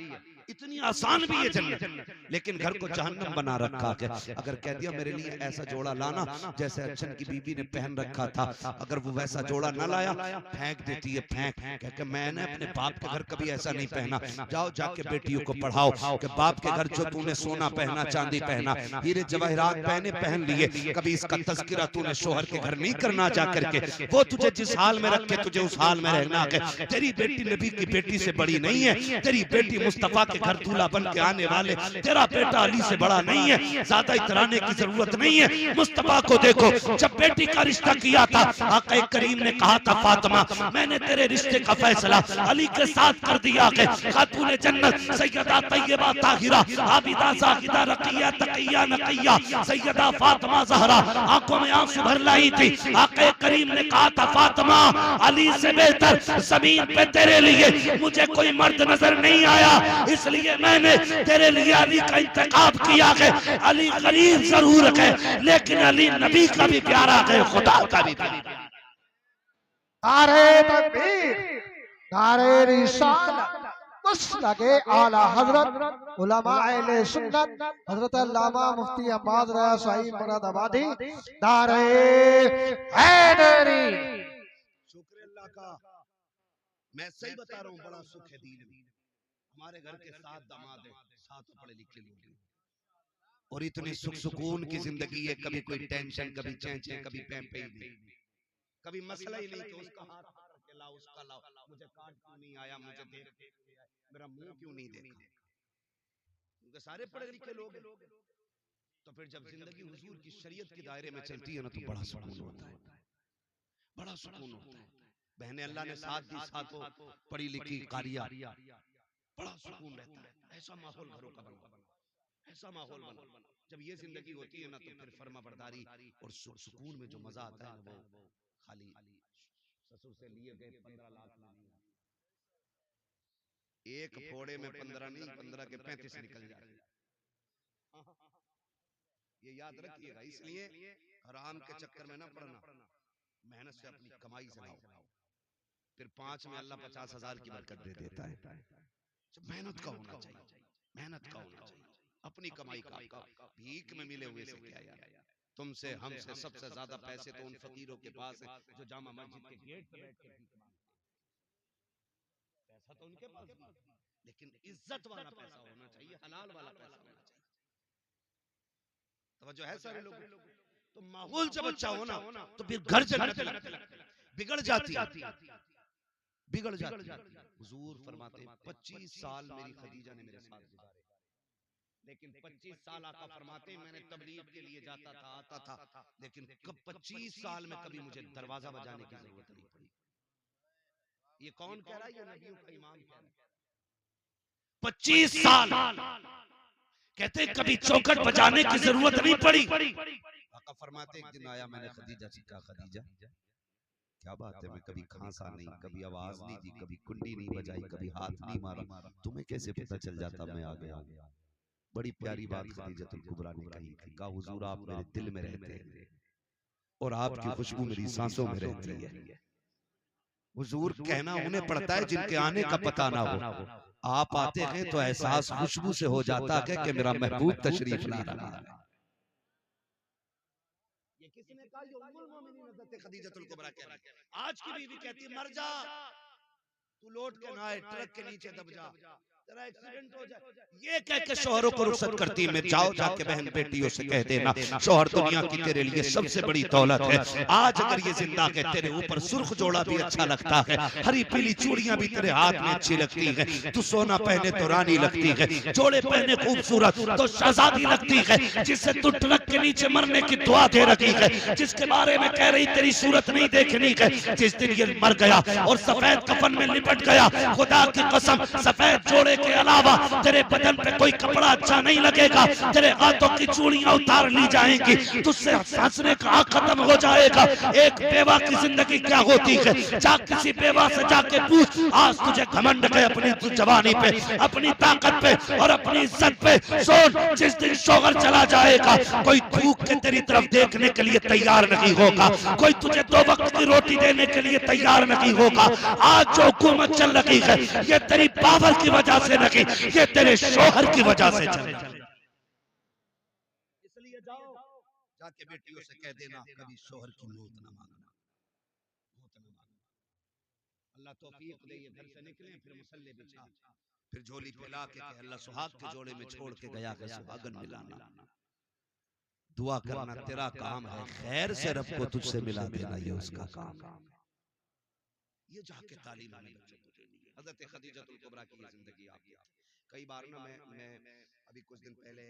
इतनी आसान भी है जन्नत, लेकिन घर को जहन्नम बना रखा है। अगर कह दिया मेरे लिए ऐसा जोड़ा लाना जैसे अच्छन की बीबी ने पहन रखा था, अगर वो वैसा जोड़ा न लाया फेंक देती है, फेंक कह के मैंने अपने बाप के घर कभी ऐसा नहीं पहना। जाओ जाके बेटियों को पढ़ाओ कि बाप के घर जो तूने सोना पहना, चांदी पहना, हीरे जवाहरात पहने पहन लिए, कभी इसका तस्करा तूने शोहर के घर नहीं करना जा करके। वो तुझे जिस हाल में रखे तुझे उस हाल में रहना है। तेरी बेटी नबी की बेटी से बड़ी नहीं है, तेरी बेटी मुस्तफा के घर दूल्हा बन के आने वाले, तेरा बेटा अली से बड़ा नहीं है, ज्यादा इतराने की जरूरत नहीं है। मुस्तफा को देखो, जब बेटी का रिश्ता किया था आका करीम ने कहा था फातिमा मैंने तेरे रिश्ते का फैसला अली के साथ कर दिया है। खातूने जन्नत सैयदा तैयबा ताहिरा आबिदा जाहिदा रकिया तकिया नकिया सैयदा फातिमा ज़हरा आंखों में आंसू भर लाई थी। आका करीम ने कहा था फातिमा अली से बेहतर जमीन पे तेरे लिए मुझे कोई मर्द नजर नहीं आया, इसलिए मैंने तेरे लिए अली का इंतखाब किया है। अली गरीब जरूर है लेकिन अली नबी का भी प्यारा है, खुदा का भी प्यारा। नारे तकबीर, नारे रिसालत, मसलके आला हजरत उलमा अहले सुन्नत हजरत अल्लामा मुफ्ती अब्बास रज़ा साहिब मुरादाबादी, नारे हैदरी। शुक्र अल्लाह का, मैं सही बता रहा हूँ, बड़ा सुख है दीन में। हमारे घर के 7 दामाद हैं, 7 पढ़े लिखे लोग हैं, और इतनी सुख सुकून की जिंदगी है, कभी कोई टेंशन, कभी चैं कभी पैं नहीं, कभी मसला ही नहीं कि उसका हाथ के लाओ, उसका लाओ, मुझे कार्ड क्यों नहीं आया, मुझे देख मेरा मुंह क्यों नहीं देखा, क्योंकि सारे पढ़े लिखे लोग हैं। तो फिर जब जिंदगी हुजूर की शरीयत के दायरे में चलती है ना, तो बड़ा सुकून होता है, बड़ा सुकून होता है। बहने अल्लाह ने साथ दी, साथों पढ़ी लिखी कारिया, बड़ा सुकून रहता है। ऐसा माहौल घरों का बना, ऐसा माहौल बना। जब ये जिंदगी होती है ना, तो फिर फर्मा बरदारी और सुकून में जो मजा आता है ना, वो खाली ससुर से लिए गए 15 लाख में नहीं, एक फोड़े में 15 नहीं, 15 के 35 निकल जाए। ये याद रखिएगा। इसलिए हराम के चक्कर में ना पड़ना, मेहनत से अपनी कमाई से लाओ, फिर 5 में अल्लाह 50,000 की बरकत दे देता है। मेहनत का होना चाहिए, मेहनत का होना चाहिए, अपनी कमाई का। भीख में मिले हुए से क्या यार, तुमसे हमसे सबसे ज्यादा पैसे तो उन फकीरों के पास है जो जामा मस्जिद के गेट पे बैठ के भीख मांगते हैं। पैसा तो उनके पास भी, लेकिन इज्जत वाला पैसा होना चाहिए, हलाल वाला पैसा होना चाहिए। तवज्जो है सारे लोग। तो माहौल जब अच्छा होना तो फिर घर जन्नत लगता है, बिगड़ जाती बिगड़ जाती। हुजूर फरमाते 25 साल मेरी खदीजा ने मेरे साथ गुजारे, लेकिन 25 साल आका फरमाते मैंने तबलीग के लिए जाता था, आता था, लेकिन कब 25 साल में कभी मुझे दरवाजा बजाने की जरूरत नहीं पड़ी। ये कौन कह रहा है? ये नबियों का इमाम कह रहा है। 25 साल कहते कभी चौखट बजाने की जरूरत नहीं पड़ी। आका फरमाते एक दिन आया, मैंने खदीजा से कहा खदीजा क्या बात है, मैं कभी खांसा नहीं, कभी आवाज नहीं दी, कभी कुंडी नहीं बजाई, कभी हाथ नहीं मारा, तुम्हें कैसे पता चल जाता मैं आ गया? बड़ी प्यारी बात खदीजतुल कुबरा ने कही थी, कहा हुजूर आप मेरे दिल में रहते हैं और आपकी खुशबू मेरी सांसों में रहती है। हुजूर कहना उन्हें पड़ता है जिनके आने का पता ना हो, आप आते हैं तो एहसास खुशबू से हो जाता है कि मेरा महबूब तशरीफ ला रहा है। ये किसने कहा? ये उम्मुल मोमिनीन हज़रत खदीजतुल कुबरा कह रही है। आज की बीवी कहती है मर जा, तू लौट के ना आए, ट्रक के नीचे दब जा, जरा एक्सीडेंट हो जाए, ये कह के शोहरों को रुखसत करती है। जाओ जाके बहन बेटियों से कह देना शोहर दुनिया की तेरे लिए सबसे बड़ी दौलत है। आज अगर ये जिंदा है तेरे ऊपर सुर्ख जोड़ा भी अच्छा लगता है, हरी पीली चूड़ियां भी तेरे हाथ में अच्छी लगती है, तू सोना पहने तो रानी लगती है, जोड़े पहने खूबसूरत तो शहजादी लगती है, जिससे तू ट्रक के नीचे मरने की दुआ दे रखी है, जिसके बारे में कह रही तेरी सूरत नहीं देखनी है, जिस दिन ये मर गया और सफेद कफन में लिपट गया, खुदा की कसम सफेद जोड़े के अलावा तेरे बदन पे कोई कपड़ा अच्छा नहीं लगेगा, तेरे हाथों की चूड़ियां उतार ली जाएंगी, तुझसे हंसने का हक खत्म हो जाएगा। एक बेवा की जिंदगी क्या होती है, जा किसी बेवा से जाके पूछ, आज तुझे घमंड है अपनी जवानी पे, अपनी ताकत पे और अपनी इज्जत पे। सोच, जिस दिन शोहर चला जाएगा कोई थूक के तेरी तरफ देखने के लिए तैयार नहीं होगा, कोई तुझे 2 वक्त की रोटी देने के लिए तैयार नहीं होगा। आज जो हुकूमत चल रही है ये तेरी पावर की वजह से नहीं, ये तेरे शोहर की वजह से चल रही है। इसलिए जाओ जाके बेटियों से कह देना कभी शोहर की मौत ना मांगना, मौत ना मांगना। अल्लाह तौफीक दे, ये घर से निकले फिर मुसल्ले बिछा, फिर झोली फैला के कहे अल्लाह सुहाग के जोड़े में छोड़ के गया है सुहागन मिलाना। दुआ करना तेरा काम है, खैर से रब को तुझसे मिला देना ये उसका काम है। ये जाके तालीम आने बच्चों को देनी है। हज़रत खदीजतुल कुबरा की जिंदगी आपकी। कई बार ना मैं अभी कुछ दिन पहले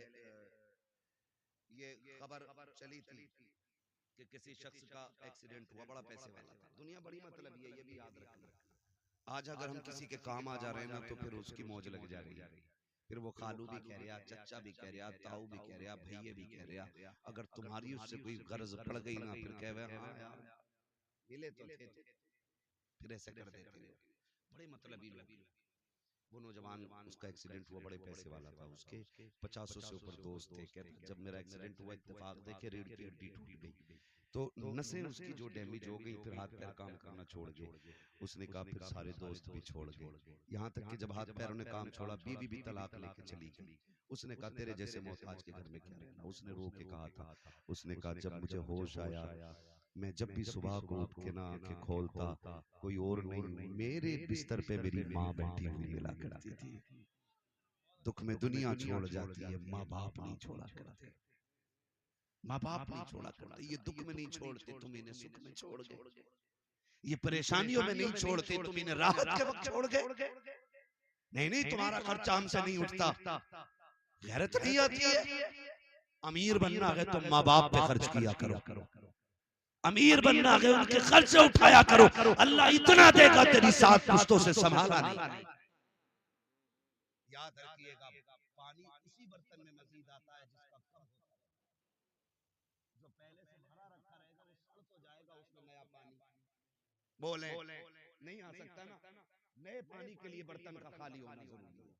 ये खबर चली थी कि किसी शख्स का एक्सीडेंट हुआ, बड़ा पैसे वाला था, दुनिया बड़ी मतलब ये भी याद रखना। आज अगर हम किसी के काम आ जा रहे हैं ना तो फिर उसकी मौज लग जा रही है, फिर वो खालू भी कह रहा, चचा भी कह रहा, ताऊ भी कह रहा, भैये भी कह रहा। अगर तुम्हारी उससे कोई गर्ज पड़ गई ना फिर कह हाँ यार मिले तो थे, फिर ऐसे कर देते हैं। बड़े मतलबी लोग। वो नौजवान उसका एक्सीडेंट हुआ, बड़े पैसे वाला था, उसके 50 से ऊपर दोस्त थे। कहते जब मेरा एक्सीडेंट हुआ इत्तेफाक देखे रीढ़ की हड्डी टूट गई, तो नसें उसकी जो डैमेज हो गई, फिर हाथ पैर काम करना छोड़ गए। उसने कहा फिर सारे दोस्त भी छोड़ गए, यहाँ तक कि जब हाथ पैरों ने काम छोड़ा बीवी भी तलाक लेके चली गई। उसने कहा तेरे जैसे मोहताज के घर में क्या रहना। उसने रो के कहा था, उसने कहा जब मुझे होश आया मैं जब भी सुबह को उठ के ना आंखें खोलता कोई और नहीं मेरे बिस्तर पे मेरी माँ बैठी हुई मिला करती थी। दुख में दुनिया छोड़ जाती है, माँ बाप नहीं छोड़ा करते, माँ बाप नहीं छोड़ा करते। ये दुख में नहीं छोड़ते, तुम इन्हें सुख में छोड़ गए। ये परेशानियों में नहीं छोड़ते, तुम इन्हें राहत के वक्त छोड़ गए। नहीं तुम्हारा खर्चा हमसे नहीं उठता, गैरत नहीं आती है। अमीर बनना है तो माँ बाप पे खर्च किया करो, अमीर बनना है उनके खर्चे उठाया करो। अल्लाह इतना देगा तेरी 7 पुश्तों से संभाला नहीं। याद रखिएगा पानी उसी बर्तन में मजीद आता है जिसका कम होता है। जो पहले से भरा रखा रहेगा वो सड़ तो जाएगा, उसमें नया पानी बोले नहीं आ सकता ना। नए पानी के लिए बर्तन का खाली होना जरूरी है,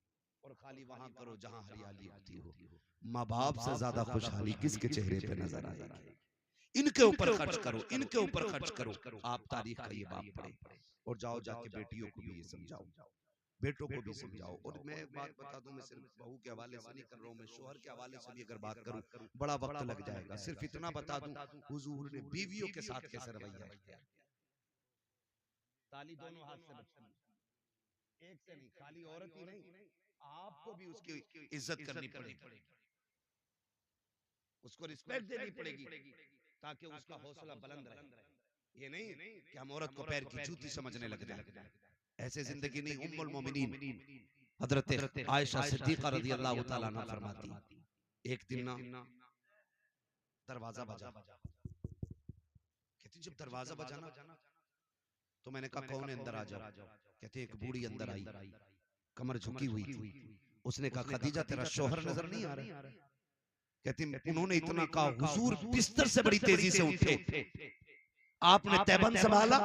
और खाली वहां करो जहां हरियाली होती हो। माँ बाप से ज्यादा खुशहाली किसके चेहरे पे नजर आएगी? इनके ऊपर खर्च करो, इनके ऊपर खर्च करो। आप तारीख का ये बात पढ़े और जाओ जाके बेटियों को भी ये समझाओ, बेटों को भी समझाओ। और मैं एक बात बता दूं, मैं सिर्फ बहू के हवाले से नहीं कर रहा हूं, मैं शोहर के हवाले से भी अगर बात करूं बड़ा वक्त लग जाएगा। सिर्फ इतना बता दूं हुजूर ने बीवियों के साथ कैसे रवैया किया। ताली दोनों हाथ से बचती है, एक से नहीं, खाली औरत ही नहीं आपको भी उसकी इज्जत करनी पड़ेगी, उसको रिस्पेक्ट देनी पड़ेगी ताकि उसका हौसला बुलंद रहे। ये नहीं कि हम औरत को पैर की जूती समझने लग जाए, ऐसे जिंदगी नहीं। उम्मुल मोमिनीन हजरत आयशा सिद्दीका रज़ियल्लाहु ताला अन्हा फरमाती, एक दिन ना दरवाजा बजा, कहती जब दरवाजा बजा ना तो मैंने कहा कौन है, अंदर आ जाओ। कहते एक बूढ़ी अंदर आई, कमर झुकी हुई थी। उसने कहा खदीजा तेरा शौहर नजर नहीं आ रहा। कहती उन्होंने इतना कहा हुजूर बिस्तर से बड़ी तेजी से उठे, आपने तैबन संभाला,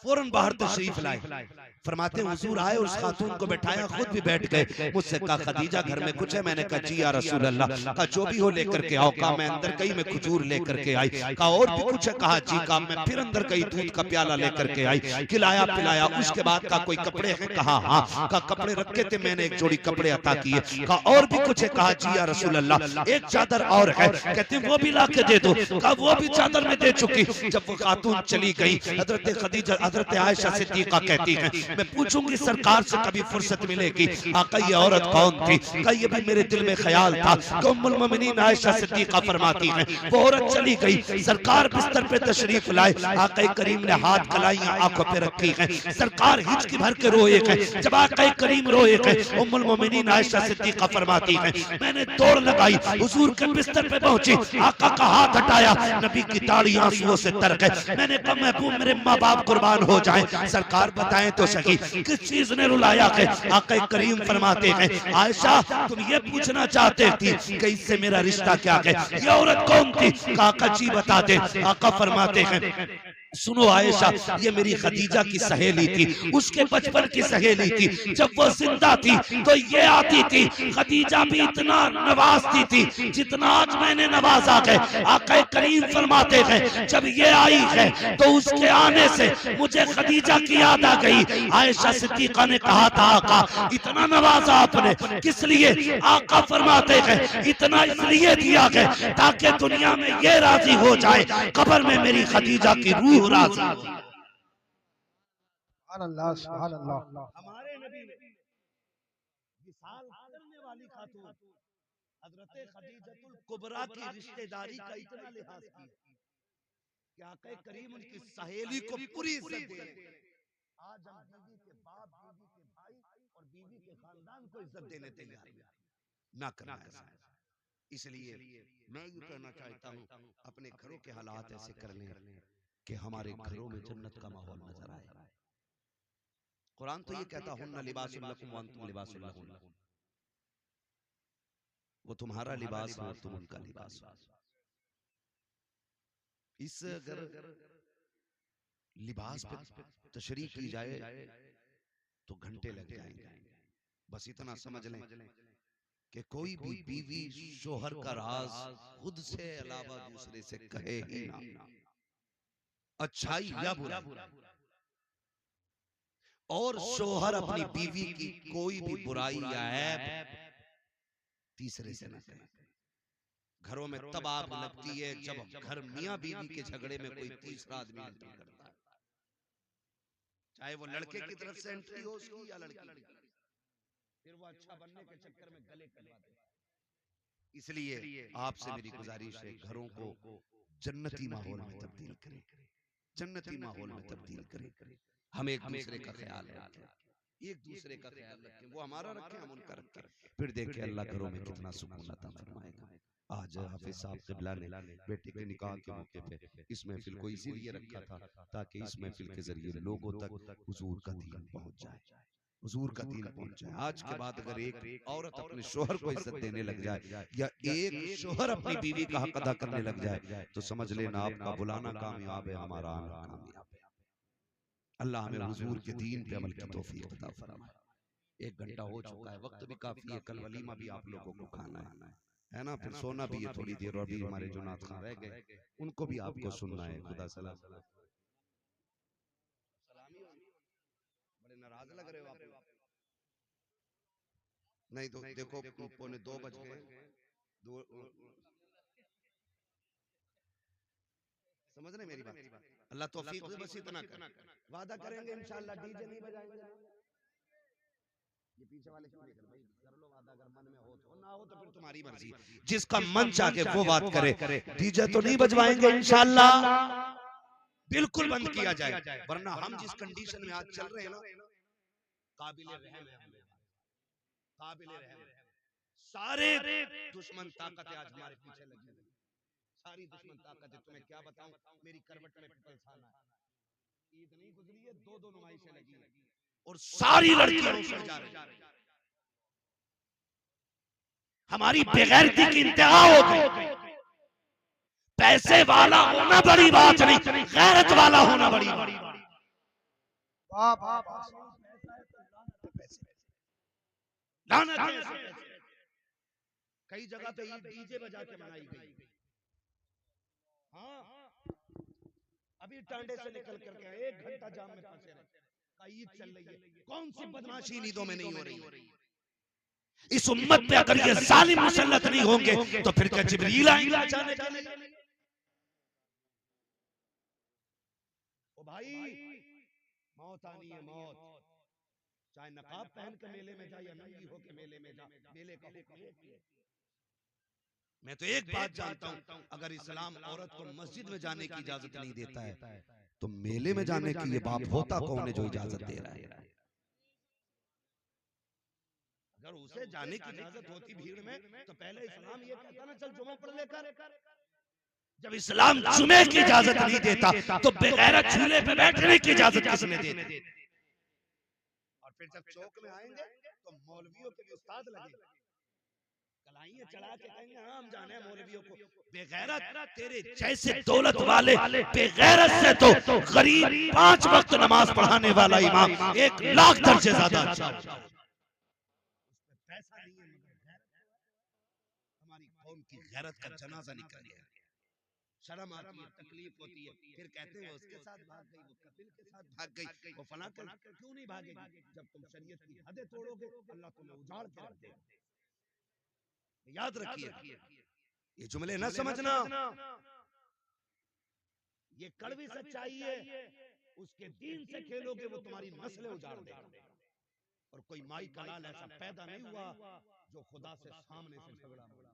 फौरन बाहर तशरीफ लाए। फरमाते हुजूर आए, उस खातून को बैठाया, खुद भी बैठ गए। मुझसे कहा खदीजा घर में कुछ है? मैंने कहा जी या रसूल अल्लाह। कहा जो भी हो लेकर के आओ। कहा मैं अंदर गई, मैं खजूर लेकर के आई। कहा और भी कुछ है? कहा जी। कहा मैं फिर अंदर गई, दूध का प्याला लेकर के आई, खिलाया पिलाया। उसके बाद कहा कोई कपड़े हैं? कहा हाँ। कहा कपड़े रखे थे, मैंने एक जोड़ी कपड़े अता किए। कहा और भी कुछ है? कहा जी या रसूल अल्लाह एक चादर और है। कहते वो भी ला के दे दो। कहा वो भी चादर में दे चुकी। जब वो खातून खातून चली गई। हजरत खदीजा, हजरत आयशा सिद्दीका कहती हैं, मैं पूछूंगी सरकार से कभी फुर्सत मिलेगी, आका ये औरत कौन थी? कहा ये भी मेरे दिल में ख्याल था। कि उम्मुल मोमिनीन आयशा सिद्दीका फरमाती हैं, वो औरत चली गई, सरकार बिस्तर पे तशरीफ लाए, आका करीम ने हाथ कलाइयां आंखों पे रखी हैं, सरकार हिचकी भर के रोए हैं। जब आका करीम रोए हैं, उम्मुल मोमिनीन आयशा सिद्दीका फरमाती हैं, मैंने दौड़ लगाई, हुजूर के बिस्तर पे पहुंची, आका का हाथ हटाया, नबी की दाढ़ी आंसुओं से तर गई। मैंने कहा महबूब मेरे माँ बाप कुर्बान हो जाएं। सरकार बताएं तो सही किस चीज ने रुलाया है? आका करीम फरमाते हैं, आयशा तुम ये पूछना चाहते थी कि इससे मेरा रिश्ता क्या है, ये औरत कौन थी? आका जी बता दे। आका फरमाते हैं, सुनो आयशा, ये मेरी खदीजा की सहेली थी, उसके बचपन की सहेली थी। जब वो जिंदा थी तो ये आती थी, खदीजा भी इतना नवाजती थी जितना आज मैंने नवाजा है। आका करीम फरमाते हैं, जब ये आई है तो उसके आने से मुझे खदीजा की याद आ गई। आयशा सिद्दीका ने कहा था, आका इतना नवाजा आपने किस लिए? आका फरमाते हैं, इतना इसलिए दिया है ताकि दुनिया में ये राजी हो जाए, कब्र में मेरी खदीजा की रूह राजी। अल्लाह सुभान अल्लाह। हमारे नबी ने विसाल करने वाली खातून हजरत खदीजतुल कुबरा की रिश्तेदारी का इतना लिहाज किया कि आका करीम उनकी सहेली को पूरी इज्जत दे। आज हम बीवी के बाप, बीवी के भाई और बीवी के खानदान को इज्जत देने तैयार ना करना है। इसलिए मैं ये कहना चाहता हूँ, अपने घरों के हालात ऐसे कर लें कि हमारे घरों में जन्नत का माहौल नजर आए। कुरान तो ये कहता हुन्ना लिबासुल लकुम व अंतुम लिबासुल लहुन्ना, वो तुम्हारा लिबास हो, तुम उनका लिबास हो। इस अगर लिबास पे तशरीह की जाए तो घंटे लग जाएंगे। बस इतना समझ लें कि कोई भी बीवी शोहर का राज खुद से अलावा दूसरे से कहे ही ना, अच्छाई या बुरा, और शोहर अपनी बीवी की कोई भी बुराई या ऐब तीसरे से न कहे। घरों में तब आग लगती है जब घर मियां बीवी के झगड़े में कोई तीसरा आदमी एंट्री करता है, चाहे वो लड़के की तरफ से एंट्री हो उसकी या लड़की की, फिर वो अच्छा बनने के चक्कर में गले कटवा देता है। इसलिए आपसे मेरी गुजारिश है, घरों को जन्नती माहौल में तब्दील करें, जन्नती माहौल में तब्दील करें। हम एक दूसरे का ख्याल रखें, एक दूसरे का ख्याल रखें, वो हमारा रखें, हम उनका रखें, फिर देखें अल्लाह घरों में कितना सुकून अता फरमाएगा। आज हाफिज साहब क़िबला ने बेटे के निकाह के मौके पे इस महफिल को इसीलिए रखा था ताकि इस महफिल के जरिए लोगों तक हुजूर का दीन पहुंच जाए, हुजूर का दीन पहुंच जाए। आज के बाद अगर एक औरत अपने शोहर को इज्जत देने लग जाए या एक शोहर अपनी बीवी का हक अदा करने लग जाए तो समझ लेना आपका बुलाना कामयाब है, हमारा आना कामयाब है। अल्लाह हमें हुजूर के दीन पे अमल की तौफीक अता फरमाए। 1 घंटा हो चुका है, वक्त भी काफी है, कल वलीमा भी आप लोगों को खाना है ना, फिर सोना भी है थोड़ी देर, और भी हमारे जो नात खां रह गए उनको भी आपको सुनना है। खुदा सलाम। बड़े नाराज लग रहे हो आप। नहीं तो देखो 1:45 बज गए, समझ रहे मेरी बात? अल्लाह तौफीक दे, बस इतना कर, वादा करेंगे इंशाअल्लाह डीजे नहीं बजाएंगे। ये पीछे वाले क्यों निकल भाई, कर लो वादा, अगर मन में हो तो, ना हो तो फिर तुम्हारी मर्जी, जिसका मन चाहे वो बात करे। डीजे तो नहीं बजवाएंगे इंशाअल्लाह, बिल्कुल बंद किया जाए, वरना हम जिस कंडीशन में आज चल रहे हैं ना, काबिले रहम है, काबिले रहम। सारे दुश्मन ताकतें आज हमारे पीछे लगी हुई, सारी दुश्मन ताकतें। तुम्हें क्या बताऊं, मेरी करवट में पलसाना है, ईद नहीं गुजरी है, 2 नुमाइशें लगी है और सारी लड़कियां उसमें जा रही हैं। हमारी बेगैरती की इंतहा हो गई। पैसे वाला होना बड़ी बात नहीं, गैरत वाला होना बड़ी बात। कई जगह तो डीजे बजा के मनाई गई। हाँ, अभी टांडे से निकल करके 1 घंटा जाम में फंसे रहे, ईद चल रही है, कौन सी बदमाशी नींदों में नहीं हो रही। इस उम्मत पे अगर ये जालिम मुसल्लत नहीं होंगे तो फिर क्या जिब्रील आएंगे? ओ भाई मौत आनी है, मौत। चाहे नकाब पहन के मेले में जा या नंगी होके मेले में जा, मेले का हुक्म एक ही है। मैं तो एक बात जानता हूं, अगर इस्लाम औरत को मस्जिद में जाने की इजाजत नहीं देता है तो मेले में जाने की ये बाप होता कौन है जो इजाजत दे रहा है? अगर उसे जाने की इजाजत होती भीड़ में तो पहले इस्लाम ये कहता ना, चल जुमा पढ़ लेकर। जब इस्लाम जुमे की इजाजत नहीं देता तो बेगैरत झूले पे बैठने की इजाजत किसने दी? और फिर जब चौक में आएंगे तो मौलवियों के भी उस्ताद लगे, कलाइयां चढ़ा के कहेंगे हाँ हम जाने हैं मौलवियों को। बेगैरत तेरे जैसे दौलत वाले बेगैरत से तो गरीब 5 वक्त नमाज पढ़ाने वाला इमाम 1 लाख दर्जे ज्यादा अच्छा होता है। पैसा नहीं है मगर गैरत है। हमारी कौम की गैरत का जनाजा निकल गया। शर्म आती है, तकलीफ होती है, फिर कहते हैं वो उसके साथ भाग गई, वो कपिल के साथ भाग गई, वो फलां के साथ क्यों नहीं भागेगी? जब तुम शरीयत की हदें तोड़ोगे अल्लाह तुम्हें उजाड़ के रख देगा। याद रखिए, ये जुमले न समझना, ये कड़वी सच्चाई है। उसके दीन से खेलोगे वो तुम्हारी नस्लें उजाड़ देगा। और कोई माई का लाल ऐसा पैदा नहीं हुआ जो खुदा से सामने से झगड़ा हो।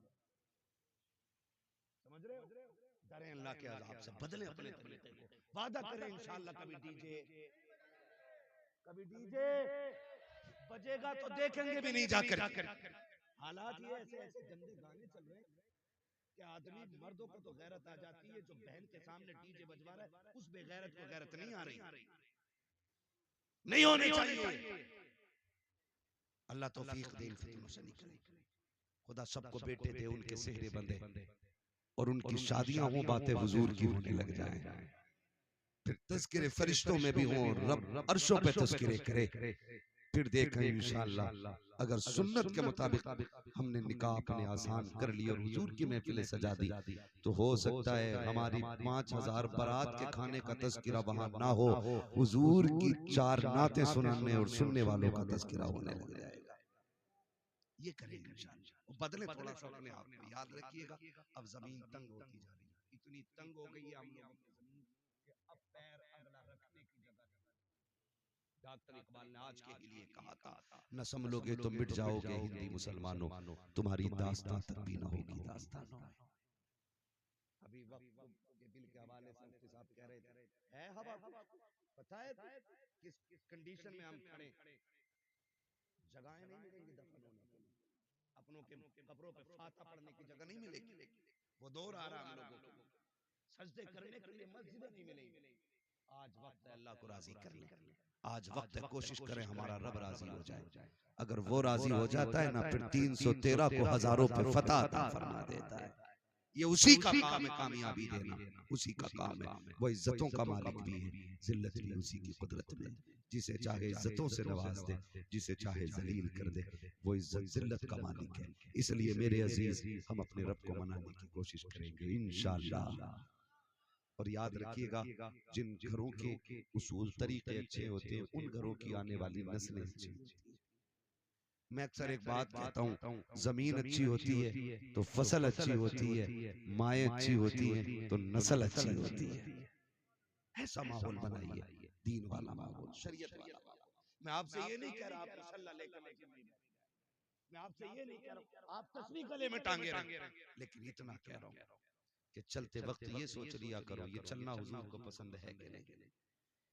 समझ रहे हो? डरें अल्लाह के अज़ाब से, बदलें अपने तरीके को, वादा करें इंशाअल्लाह कभी डीजे बजेगा तो देखेंगे भी नहीं जाकर। हालात ये ऐसे ऐसे गंदे गाने चल रहे हैं कि आदमी, मर्दों को तो गैरत आ जाती है, जो बहन के सामने डीजे बजवा रहा है उस बेगैरत को गैरत नहीं आ रही, नहीं होनी चाहिए। अल्लाह तौफीक दे, इन फितनों से निकले। खुदा सबको बेटे दे, उनके सेहरे बंदे और उनकी शादियां हों, बातें हुजूर की होने लग जाएं, फिर तज़किरे फरिश्तों में भी हों, रब अर्शों पे तज़किरे करे। फिर देखें इंशाअल्लाह अगर सुन्नत के मुताबिक हमने निकाह अपने आसान कर लिया और हुजूर की महफिलें सजा दी तो हो सकता है हमारी 5000 बारात के खाने का तज़किरा वहां ना हो, हुजूर की 4 नातें सुनाने और सुनने वालों का तज़किरा होने लग जाएगा। ये करेंगे इंशाअल्लाह। बदले थोड़ा सा अपने आप को, याद रखिएगा अब जमीन तंग होती जा रही है, इतनी तंग हो गई है हम लोगों की जमीन कि अब पैर अगला रखने की जगह नहीं। डॉक्टर इकबाल ने आज के लिए कहा था, न संभलोगे तो मिट जाओगे हिंदी मुसलमानों, तुम्हारी दास्तां तक भी न होगी दास्तानों में। अभी वक्त के बिल के हवाले से मुफ्ती साहब कह रहे थे, है हवा, पता है किस कंडीशन में हम खड़े, जगहें नहीं मिलेंगी दफन होने के लिए, अपनों के कब्रों पे फाता पढ़ने की जगह नहीं मिलेगी। वो दौर आ रहा हम लोगों को, सजदे करने के लिए मस्जिदें नहीं मिलेंगी। आज वक्त है अल्लाह को राजी करने, आज वक्त है कोशिश करें हमारा रब राजी हो जाए। अगर वो राजी हो जाता है ना, फिर 313 को हजारों पे फतह अता फरमा देता है। ये उसी का काम है कामयाबी देना, उसी का काम है। वो इज्जतों का मालिक भी है, जिल्लत भी उसी की कुदरत में। जिसे चाहे इज्जतों से नवाज दे, जिसे चाहे जलील कर दे, वो इज्जत जिल्लत का मालिक है। इसलिए मेरे अजीज, हम अपने रब को मनाने की कोशिश करेंगे इंशाअल्लाह। और याद रखिएगा, जिन घरों के उसूल तरीके अच्छे होते हैं उन घरों की आने वाली नस्लें अच्छी होती हैं। मैं अक्सर एक बात कहता हूँ, जमीन अच्छी होती है तो फसल अच्छी होती है, माएँ अच्छी होती हैं तो नस्ल अच्छी होती है। ऐसा माहौल बनाइए, दीन वाला माहौल, शरीयत वाला माहौल। मैं आपसे ये नहीं कह रहा आप मुसल्ला लेकर मस्जिद में जाएं, मैं आपसे ये नहीं कह रहा आप तस्बीह गले में टांगे रखें, लेकिन इतना कह रहा हूँ कि चलते वक्त ये सोच लिया करो, ये चलना हुजूर को पसंद है कि नहीं,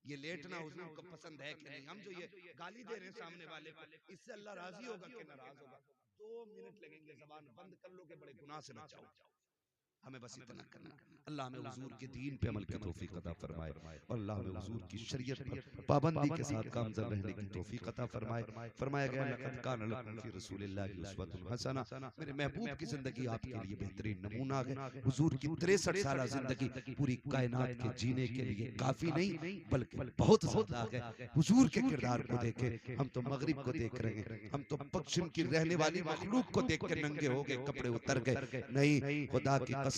ये लेटना हुजूर को पसंद है कि नहीं। हम जो ये गाली दे रहे हैं सामने वाले को, इससे अल्लाह राजी होगा कि नाराज होगा? 2 मिनट लगेंगे, जबान बंद कर लो कि बड़े गुनाह से बच जाओ। हमें बस इतना करना, अल्लाह हमें हुजूर के दीन पे अमल की तौफीक अता फरमाए और अल्लाह हमें हुजूर की शरीयत पर पाबंदी के साथ गामज़न रहने की तौफीक अता फरमाए। फरमाया गया, लक़द कान लकुम फ़ी रसूलिल्लाहि उस्वतुन हसना, मेरे महबूब की जिंदगी आपके लिए बेहतरीन नमूना है। हुजूर की 63 साल जिंदगी पूरी कायनात के जीने के लिए काफी नहीं बल्कि बहुत ज्यादा है। हुजूर के किरदार को देखे, हम तो मगरिब को देख रहे हैं, हम तो पश्चिम की रहने वाली मखलूक को देख के नंगे हो गए, कपड़े उतर गए। नहीं, खुदा की कसम,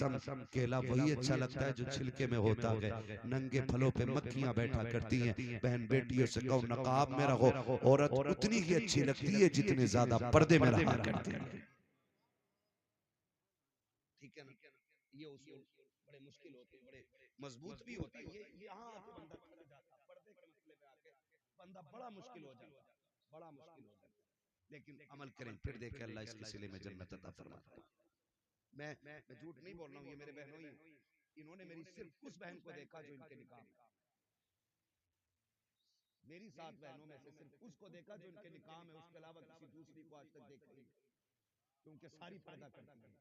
केला वही अच्छा लगता है जो छिलके में होता है। नंगे फलों पे मक्खियां बैठा करती हैं। बहन बेटियों से कहो नकाब में रहो, औरत उतनी ही अच्छी लगती है जितने ज्यादा पर्दे में रहा करते हैं। ठीक है ना? ये उसूल बड़े मुश्किल होते हैं, बड़े मजबूत भी होते हैं। ये यहाँ आके बंदा खड़ा बंदा बड़ा मुश्किल हो जाता है, बड़ा मुश्किल हो जाता है। लेकिन अमल करें, फिर देखें अल्लाह इसके सिले में जन्नत अता फरमाता है। मैं झूठ नहीं बोल रहा हूँ, ये मेरे बहनों ही, इन्होंने मेरी सिर्फ उस बहन को देखा जो इनके निकाह में, मेरी 7 बहनों में से सिर्फ उसको देखा जो इनके निकाह में, उसके अलावा किसी दूसरी को आज तक देखा ही नहीं, क्योंकि सारी पर्दा करती है।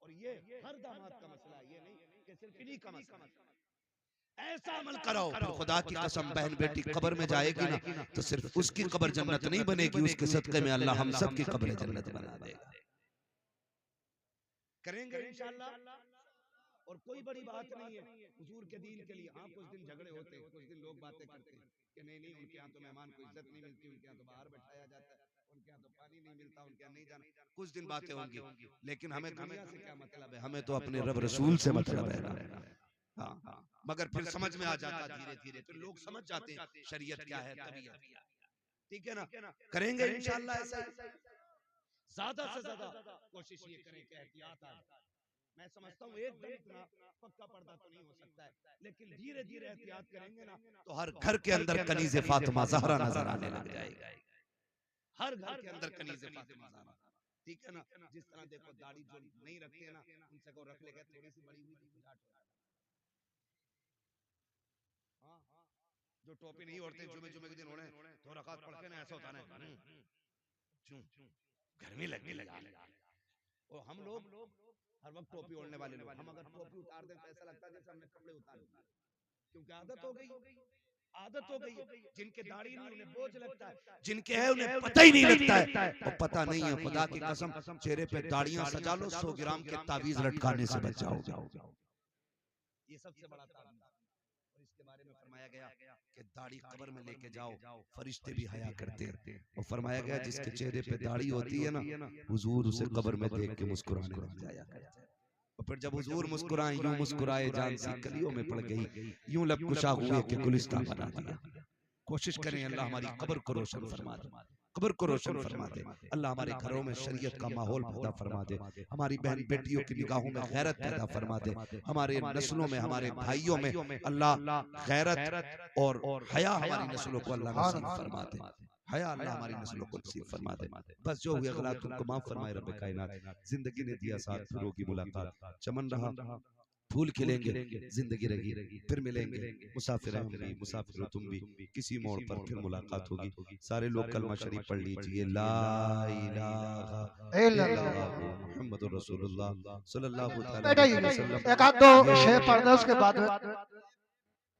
और ये हर दामाद का मसला है, ये नहीं कि सिर्फ इन्हीं का मसला है। ऐसा अमल कराओ, फिर खुदा की कसम बहन बेटी कब्र में जाएगी ना तो सिर्फ उसकी कब्र जन्नत नहीं बनेगी, उसके सदके में अल्लाह हम सब की कब्र जन्नत बना देगा। करेंगे इंशाअल्लाह। और कोई बड़ी बात नहीं है हुजूर के दीन के लिए। हाँ, कुछ दिन झगड़े होते हैं, कुछ दिन लोग बातें करते हैं कि नहीं उनके यहाँ तो मेहमान को इज्जत नहीं मिलती, उनके यहाँ तो बाहर बैठाया जाता है, उनके यहाँ तो पानी नहीं मिलता, उनके यहाँ नहीं जाना, कुछ दिन बातें होंगी। लेकिन हमें दुनिया से क्या मतलब है, हमें तो अपने रब रसूल से मतलब है। हाँ, मगर फिर समझ में आ जाता धीरे धीरे, तो लोग समझ जाते हैं शरीयत क्या है, तबीयत। ठीक है ना, करेंगे इंशाअल्लाह ऐसा। ज्यादा से ज्यादा कोशिश ये करें कि एहतियात आए। मैं समझता हूँ एकदम इतना पक्का पर्दा तो नहीं हो सकता है, लेकिन धीरे धीरे एहतियात करेंगे ना तो हर घर के अंदर कनीज़े फातिमा ज़हरा नजर आने लग जाएगा। हर घर के अंदर कनीज़े फातिमा ज़हरा। ठीक है ना, जिस तरह देखो दाढ़ी जो नहीं रखते हैं ना, उनसे को रख लेगा, थोड़ी सी बड़ी हुई जो टोपी नहीं ओढ़ते, जुमे जुमे के दिन ओढ़े तो रकात पढ़ के ना ऐसा होता है गर्मी लगने लगी। और हम लोग हर वक्त टोपी ओढ़ने वाले लोग, हम अगर टोपी उतार दें तो ऐसा लगता है जैसे हमने कपड़े उतार दिए, क्योंकि आदत हो गई, आदत हो गई। जिनके दाढ़ी नहीं उन्हें बोझ लगता है, जिनके है उन्हें पता ही नहीं लगता है। और पता नहीं है, खुदा की कसम चेहरे पे दाढ़ियां सजा लो, 100 ग्राम के तावीज लटकाने से बच जाओगे। ये सबसे बड़ा तावीज। और इसके बारे में फरमाया गया कि दाढ़ी कब्र में लेके जाओ, फरिश्ते भी हया करते हैं। और फरमाया गया जिसके चेहरे पे दाढ़ी होती है ना, हुजूर उसे कब्र में देख के मुस्कुराने लग जाया करते हैं। और फिर जब हुजूर मुस्कुराए, यूं मुस्कुराए जान सी कलियों में पड़ गई, यूं लब कुशा हुए कि गुलिस्तान बना दिया। कोशिश करें अल्लाह हमारी कब्र को रोशन फरमा दे, कब्र को रोशन फरमा दे। अल्लाह हमारे घरों में शरीयत का माहौल पैदा फरमा दे, हमारी बहन बेटियों की निगाहों में गैरत पैदा फरमा दे, हमारे नस्लों में, हमारे भाइयों में अल्लाह गैरत और हया हमारी नस्लों को अल्लाह नसीब फरमा दे, हया अल्लाह हमारी नस्लों को नसीब फरमा दे। बस जो हुए गलत उनको माफ फरमाए रब कायनात। जिंदगी ने दिया साथ, फिर होगी मुलाकात, चमन रहा फूल खिलेंगे, जिंदगी रहेगी, फिर मिलेंगे, मुसाफिर हम भी, मुसाफिर तुम भी, किसी मोड़ पर फिर मुलाकात होगी। सारे लोग कलमा शरीफ पढ़ लीजिए, ला इलाहा इल्लल्लाह मुहम्मदुर रसूलुल्लाह सल्लल्लाहु अलैहि वसल्लम। एक आध दो शेर पढ़ दो, उसके बाद